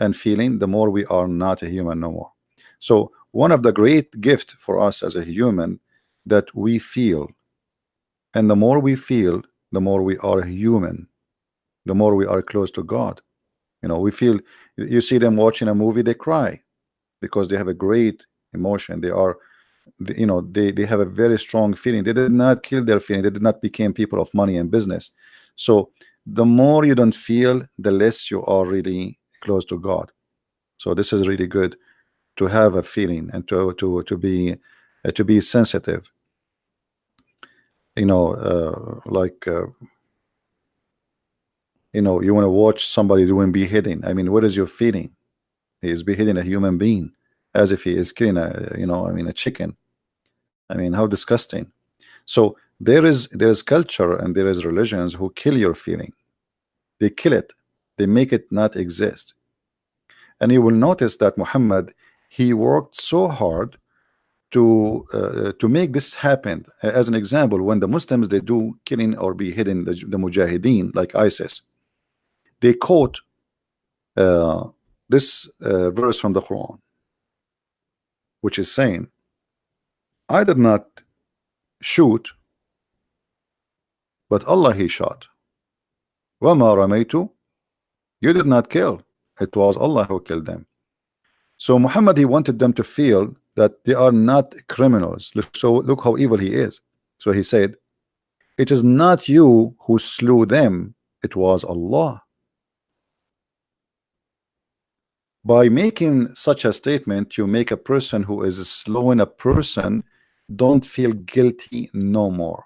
and feeling, the more we are not a human no more. So one of the great gift for us as a human, that we feel, and the more we feel, the more we are human, the more we are close to God. You know, we feel, you see them watching a movie, they cry because they have a great emotion. They are, you know, they have a very strong feeling. They did not kill their feeling. They did not become people of money and business. So the more you don't feel, the less you are really close to God. So this is really good to have a feeling and to be sensitive. You know, like you know, you want to watch somebody doing beheading. I mean, what is your feeling? He is beheading a human being as if he is killing a, you know, I mean, a chicken. I mean, how disgusting. So there is culture and there is religions who kill your feeling. They kill it. They make it not exist. And you will notice that Muhammad, he worked so hard to make this happen. As an example, when the Muslims, they do killing or beheading the Mujahideen like ISIS, they quote this verse from the Quran, which is saying, I did not shoot, but Allah he shot. وَمَا رَمَيْتُ, you did not kill, it was Allah who killed them. So Muhammad, he wanted them to feel that they are not criminals. Look how evil he is. So he said, it is not you who slew them, it was Allah. By making such a statement, you make a person who is slowing a person don't feel guilty no more.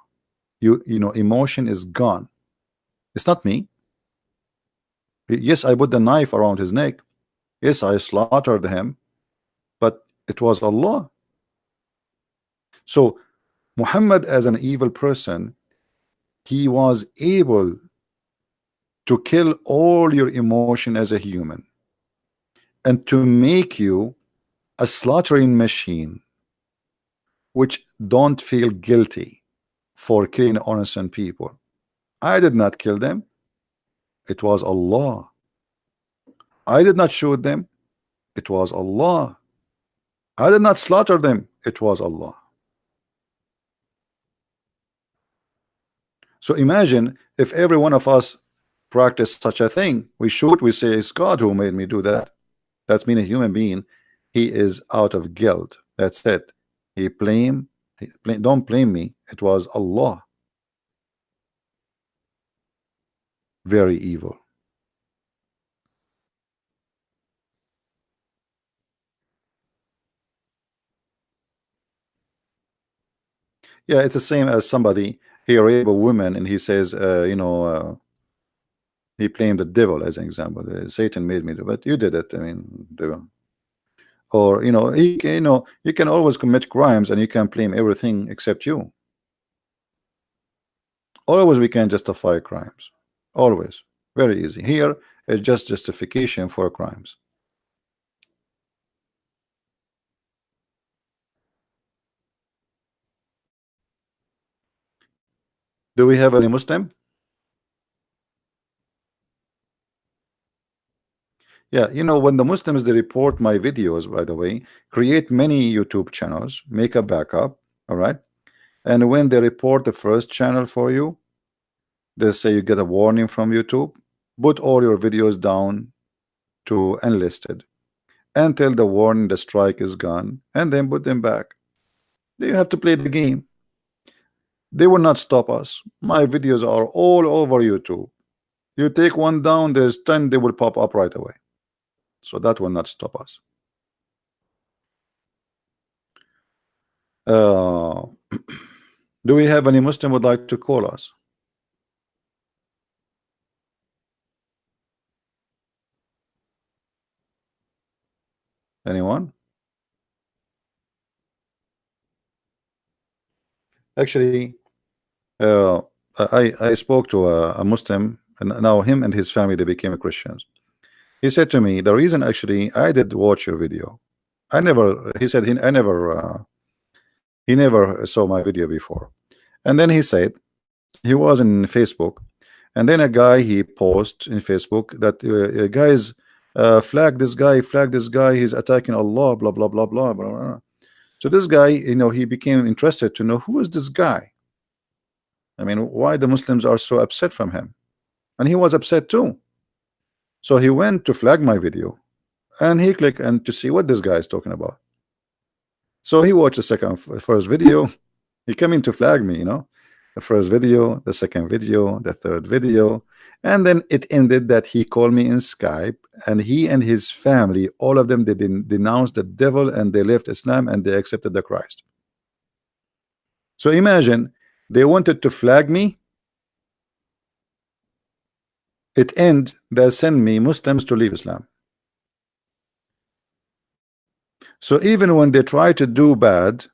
You know, emotion is gone. It's not me. Yes, I put the knife around his neck. Yes, I slaughtered him, but it was Allah. So Muhammad, as an evil person, he was able to kill all your emotion as a human. and to make you a slaughtering machine which don't feel guilty for killing innocent people. I did not kill them. It was Allah. I did not shoot them. It was Allah. I did not slaughter them. It was Allah. So imagine if every one of us practiced such a thing. We shoot, we say it's God who made me do that. That's mean a human being, he is out of guilt. That's it. Don't blame me. It was Allah. Very evil. Yeah, it's the same as somebody, he raped a woman and he says, he blamed the devil as an example. Satan made me do it, but you did it. I mean, or you can always commit crimes and you can blame everything except you. Always we can justify crimes. Always. Very easy. Here it's just justification for crimes. Do we have any Muslim? Yeah, when the Muslims, they report my videos, by the way, create many YouTube channels, make a backup, all right? And when they report the first channel for you, they say you get a warning from YouTube, put all your videos down to unlisted until the warning, the strike is gone, and then put them back. You have to play the game. They will not stop us. My videos are all over YouTube. You take one down, there's 10, they will pop up right away. So that will not stop us. Do we have any Muslim would like to call us? Anyone? Actually, I spoke to a Muslim, and now him and his family, they became Christians. He said to me, the reason actually I did watch your video, he said he never saw my video before. And then he said he was in Facebook, and then a guy, he posts in Facebook that guys, flag this guy, he's attacking Allah, blah blah blah blah blah blah. So this guy, he became interested to know who is this guy. I mean, why the Muslims are so upset from him, and he was upset too. So he went to flag my video, and he clicked and to see what this guy is talking about. So he watched the first video. He came in to flag me, the first video, the second video, the third video, and then it ended that he called me in Skype, and he and his family, all of them, they denounced the devil and they left Islam and they accepted the Christ. So imagine, they wanted to flag me. It end, they send me Muslims to leave Islam. So even when they try to do bad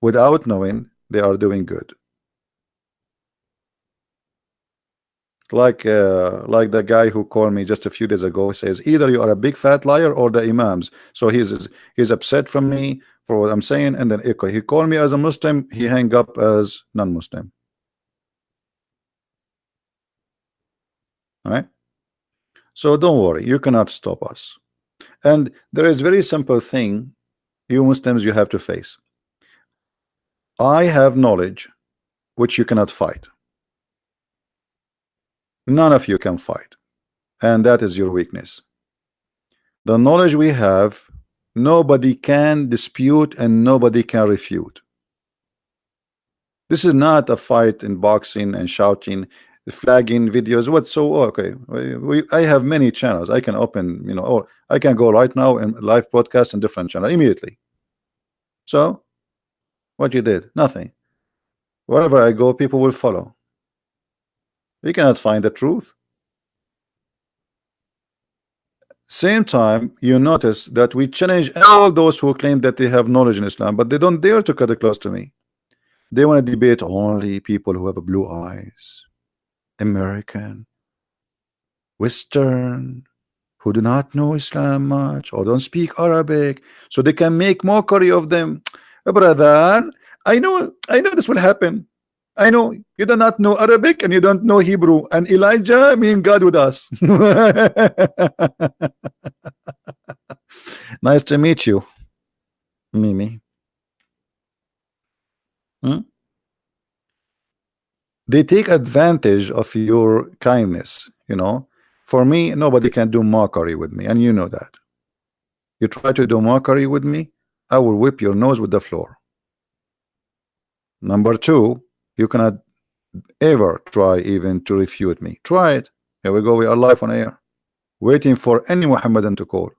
without knowing, they are doing good. Like the guy who called me just a few days ago, says either you are a big fat liar or the imams. So he's upset from me for what I'm saying, and then he called me as a Muslim, he hang up as non-Muslim. All right? So don't worry, you cannot stop us. And there is very simple thing, you Muslims, you have to face. I have knowledge which you cannot fight. None of you can fight, and that is your weakness. The knowledge we have, nobody can dispute and nobody can refute. This is not a fight in boxing and shouting, flagging videos. What? So okay, I have many channels. I can open, or I can go right now and live broadcast in different channel immediately. So what you did? Nothing. Wherever I go, people will follow. We cannot find the truth. Same time, you notice that we challenge all those who claim that they have knowledge in Islam, but they don't dare to cut it close to me. They want to debate only people who have blue eyes, American, Western, who do not know Islam much or don't speak Arabic, so they can make mockery of them. Brother, I know this will happen. I know you do not know Arabic and you don't know Hebrew, and Elijah mean God with us. Nice to meet you, Mimi. They take advantage of your kindness, you know. For me, nobody can do mockery with me, and you know that. You try to do mockery with me, I will whip your nose with the floor. Number two, you cannot ever try even to refute me. Try it. Here we go. We are live on air, waiting for any Muhammadan to call.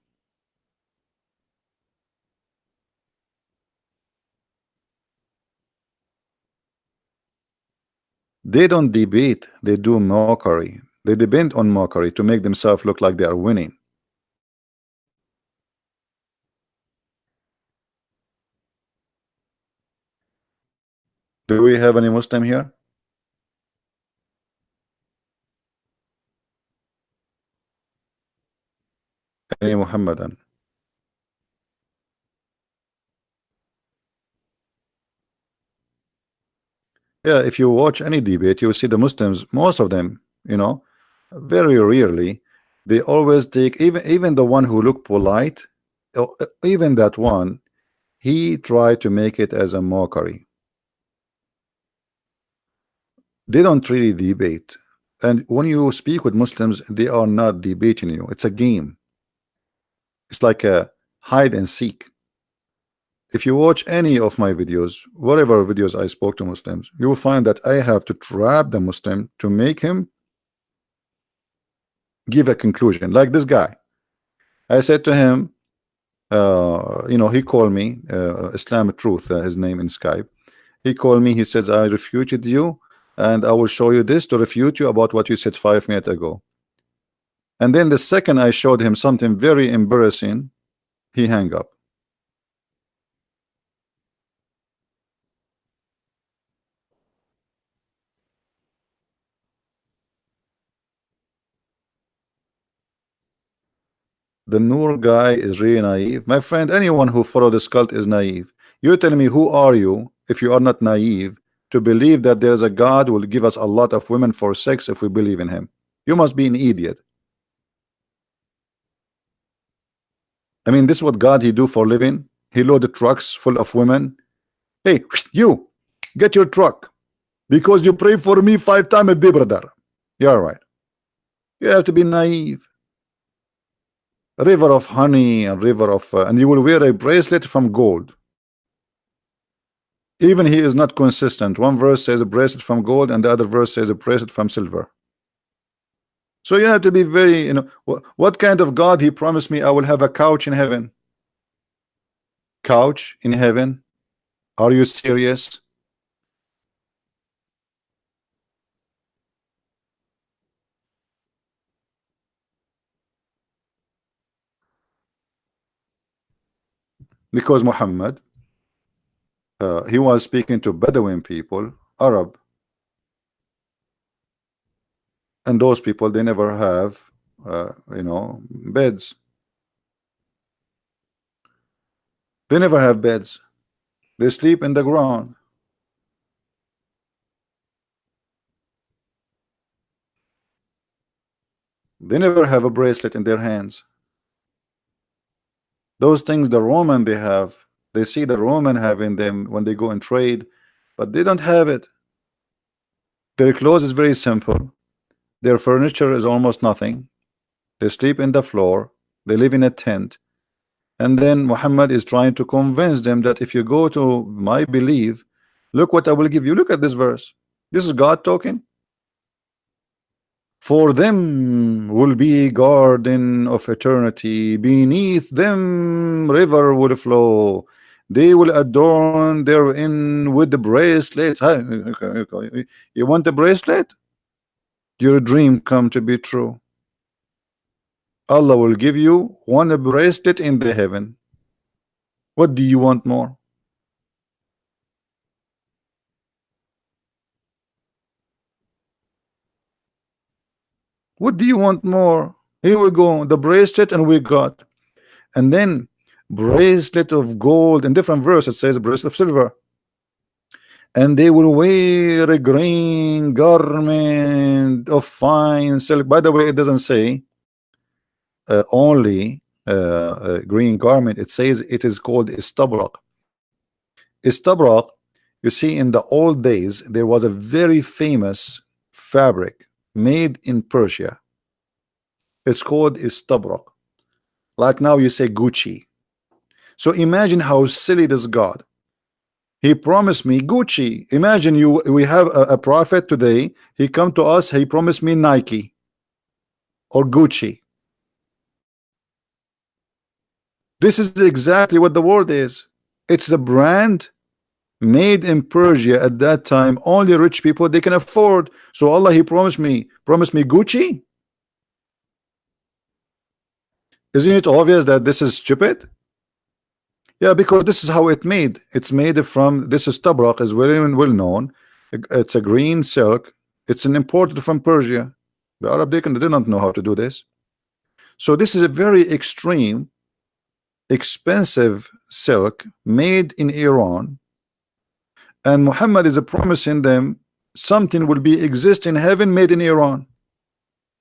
They don't debate, they do mockery. They depend on mockery to make themselves look like they are winning. Do we have any Muslim here? Any Muhammadan? Yeah, if you watch any debate, you will see the Muslims, most of them, you know, very rarely, they always take, even the one who look polite, even that one, he tried to make it as a mockery. They don't really debate. And when you speak with Muslims, they are not debating you. It's a game. It's like a hide and seek. If you watch any of my videos, whatever videos I spoke to Muslims, you will find that I have to trap the Muslim to make him give a conclusion. Like this guy, I said to him, you know, he called me, Islam Truth, his name in Skype. He called me, he says, I refuted you, and I will show you this to refute you about what you said 5 minutes ago. And then the second I showed him something very embarrassing, he hung up. The Noor guy is really naive. My friend, anyone who follow this cult is naive. You're telling me, who are you if you are not naive to believe that there's a God who will give us a lot of women for sex if we believe in him? You must be an idiot. I mean, this is what God he do for living. He loaded trucks full of women. Hey, you get your truck because you pray for me 5 times a day, brother. You're right. You have to be naive. A river of honey, a river of and you will wear a bracelet from gold. Even he is not consistent. One verse says a bracelet from gold and the other verse says a bracelet from silver. So you have to be very, you know, what kind of God he promised me I will have a couch in heaven? Couch in heaven? Are you serious? Because Muhammad, he was speaking to Bedouin people, Arab, and those people, they never have you know, beds. They never have beds. They sleep in the ground. They never have a bracelet in their hands. Those things the Roman they have, they see the Roman having them when they go and trade, but they don't have it. Their clothes is very simple. Their furniture is almost nothing. They sleep in the floor. They live in a tent. And then Muhammad is trying to convince them that if you go to my belief, look what I will give you. Look at this verse. This is God talking. For them will be garden of eternity, beneath them river will flow. They will adorn therein with the bracelets. You want a bracelet? Your dream come to be true. Allah will give you one bracelet in the heaven. What do you want more? What do you want more? Here we go, the bracelet, and we got, and then bracelet of gold. In different verse it says bracelet of silver, and they will wear a green garment of fine silk. By the way, it doesn't say only a green garment. It says it is called istabrak. Istabrak, you see, in the old days there was a very famous fabric made in Persia. It's called istabrak. Like now you say Gucci. So imagine how silly this God. He promised me Gucci. Imagine we have a prophet today. He come to us. He promised me Nike or Gucci. This is exactly what the word is. It's the brand made in Persia at that time. Only rich people they can afford. So Allah, He promised me Gucci. Isn't it obvious that this is stupid? Yeah, because this is how it made. It's made from, this is tabrak, is very well known. It's a green silk. It's an imported from Persia. The Arab they didn't know how to do this. So this is a very extreme, expensive silk made in Iran, and Muhammad is promising them something will be exist in heaven made in Iran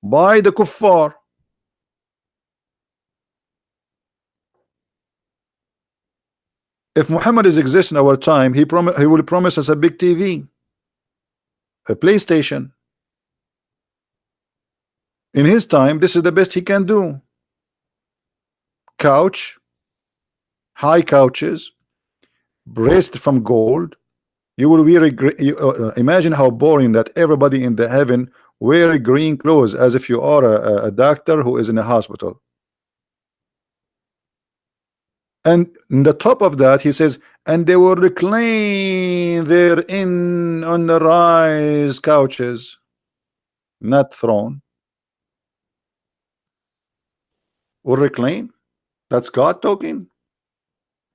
by the kuffar. If Muhammad is exist in our time, he will promise us a big TV, a PlayStation. In his time, this is the best he can do. Couch, high couches, braced from gold. You will wear imagine how boring that everybody in the heaven wear green clothes as if you are a doctor who is in a hospital. And in the top of that he says, and they will recline therein on the rise couches, not throne. Will recline. That's God talking.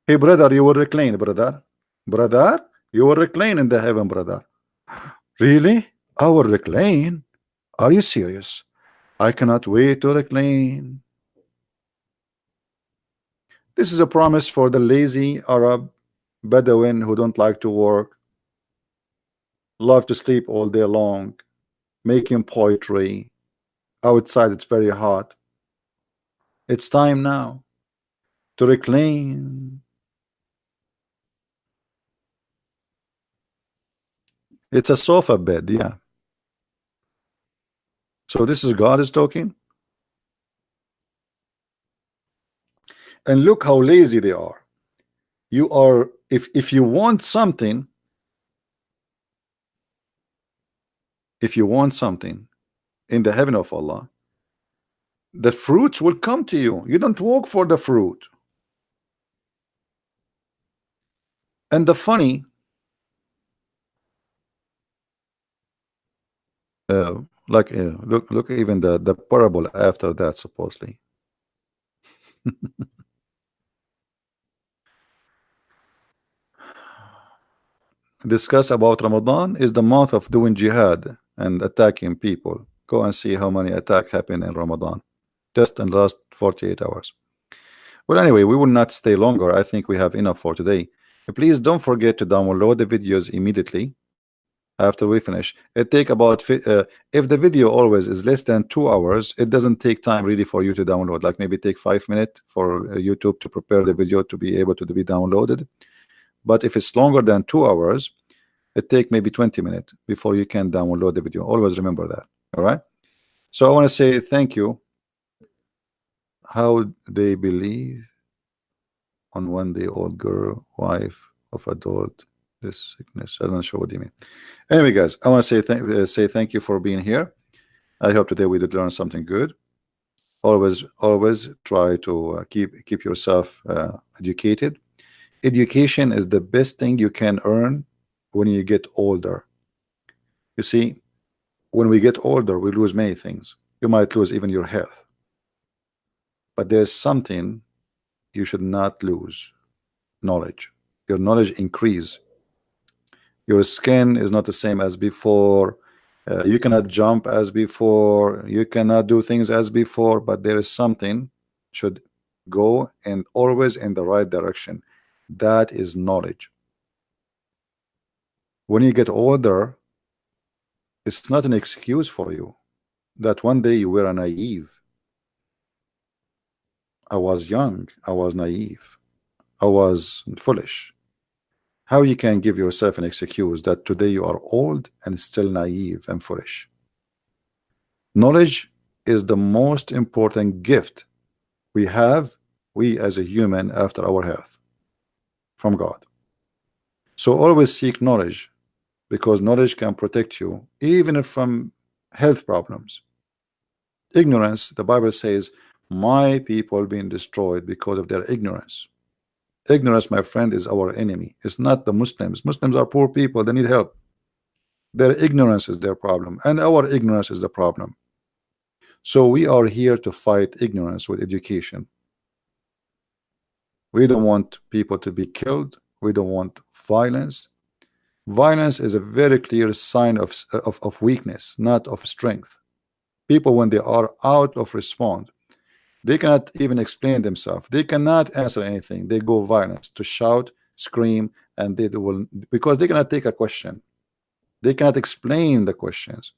Hey brother, you will recline, brother. Brother, you will recline in the heaven, brother. Really? I will recline? Are you serious? I cannot wait to recline. This is a promise for the lazy Arab Bedouin who don't like to work, love to sleep all day long, making poetry. Outside it's very hot. It's time now to reclaim. It's a sofa bed, yeah. So this is God is talking. And look how lazy they are. You are, if you want something, in the heaven of Allah, the fruits will come to you. You don't work for the fruit. And the funny, look even the parable after that, supposedly. Discuss about Ramadan is the month of doing jihad and attacking people. Go and see how many attacks happen in Ramadan just in the last 48 hours. Well, anyway, we will not stay longer. I think we have enough for today. Please don't forget to download the videos immediately after we finish. It take about if the video always is less than 2 hours, it doesn't take time really for you to download. Like maybe take 5 minutes for YouTube to prepare the video to be able to be downloaded. But if it's longer than 2 hours, it take maybe 20 minutes before you can download the video. Always remember that. All right. So I want to say thank you. How they believe on 1 day old girl, wife of adult, this sickness. I'm not sure what you mean. Anyway, guys, I want to say thank you for being here. I hope today we did learn something good. Always try to keep yourself educated. Education is the best thing you can earn when you get older. You see, when we get older, we lose many things. You might lose even your health. But there's something you should not lose: knowledge. Your knowledge increase. Your skin is not the same as before. You cannot jump as before, you cannot do things as before, but there is something should go and always in the right direction. That is knowledge. When you get older, it's not an excuse for you that one day you were naive. I was young, I was naive, I was foolish. How you can give yourself an excuse that today you are old and still naive and foolish? Knowledge is the most important gift we have, we as a human, after our health from God. So always seek knowledge, because knowledge can protect you even from health problems. Ignorance, the Bible says, my people being destroyed because of their ignorance. Ignorance, my friend, is our enemy. It's not the Muslims. Muslims are poor people, they need help. Their ignorance is their problem, and our ignorance is the problem. So we are here to fight ignorance with education. We don't want people to be killed. We don't want violence. Violence is a very clear sign of weakness, not of strength. People, when they are out of response, they cannot even explain themselves. They cannot answer anything. They go violence, to shout, scream, and they will, because they cannot take a question. They cannot explain the questions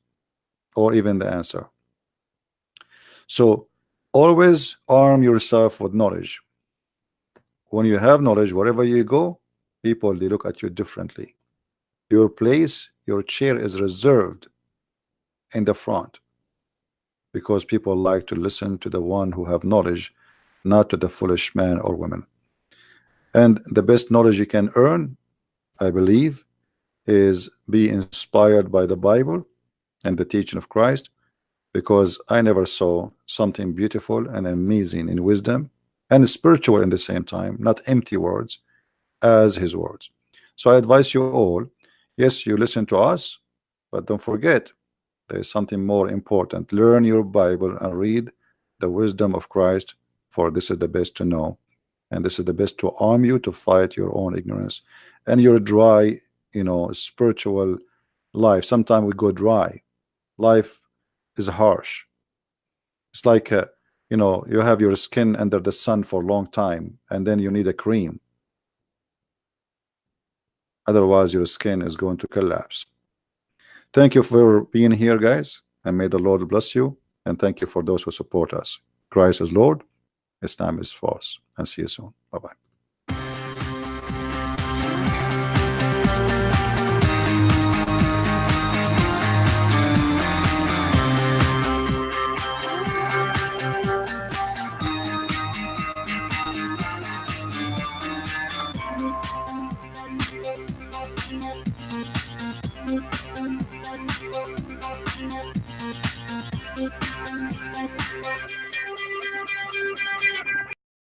or even the answer. So always arm yourself with knowledge. When you have knowledge, wherever you go, people, they look at you differently. Your place, your chair is reserved in the front, because people like to listen to the one who have knowledge, not to the foolish man or woman. And the best knowledge you can earn, I believe, is be inspired by the Bible and the teaching of Christ, because I never saw something beautiful and amazing in wisdom and spiritual in the same time, not empty words, as his words. So I advise you all, yes, you listen to us, but don't forget, there is something more important. Learn your Bible and read the wisdom of Christ, for this is the best to know, and this is the best to arm you to fight your own ignorance and your dry, spiritual life. Sometimes we go dry. Life is harsh. It's like you have your skin under the sun for a long time, and then you need a cream. Otherwise, your skin is going to collapse. Thank you for being here, guys, and may the Lord bless you. And thank you for those who support us. Christ is Lord, Islam is false. And see you soon. Bye-bye.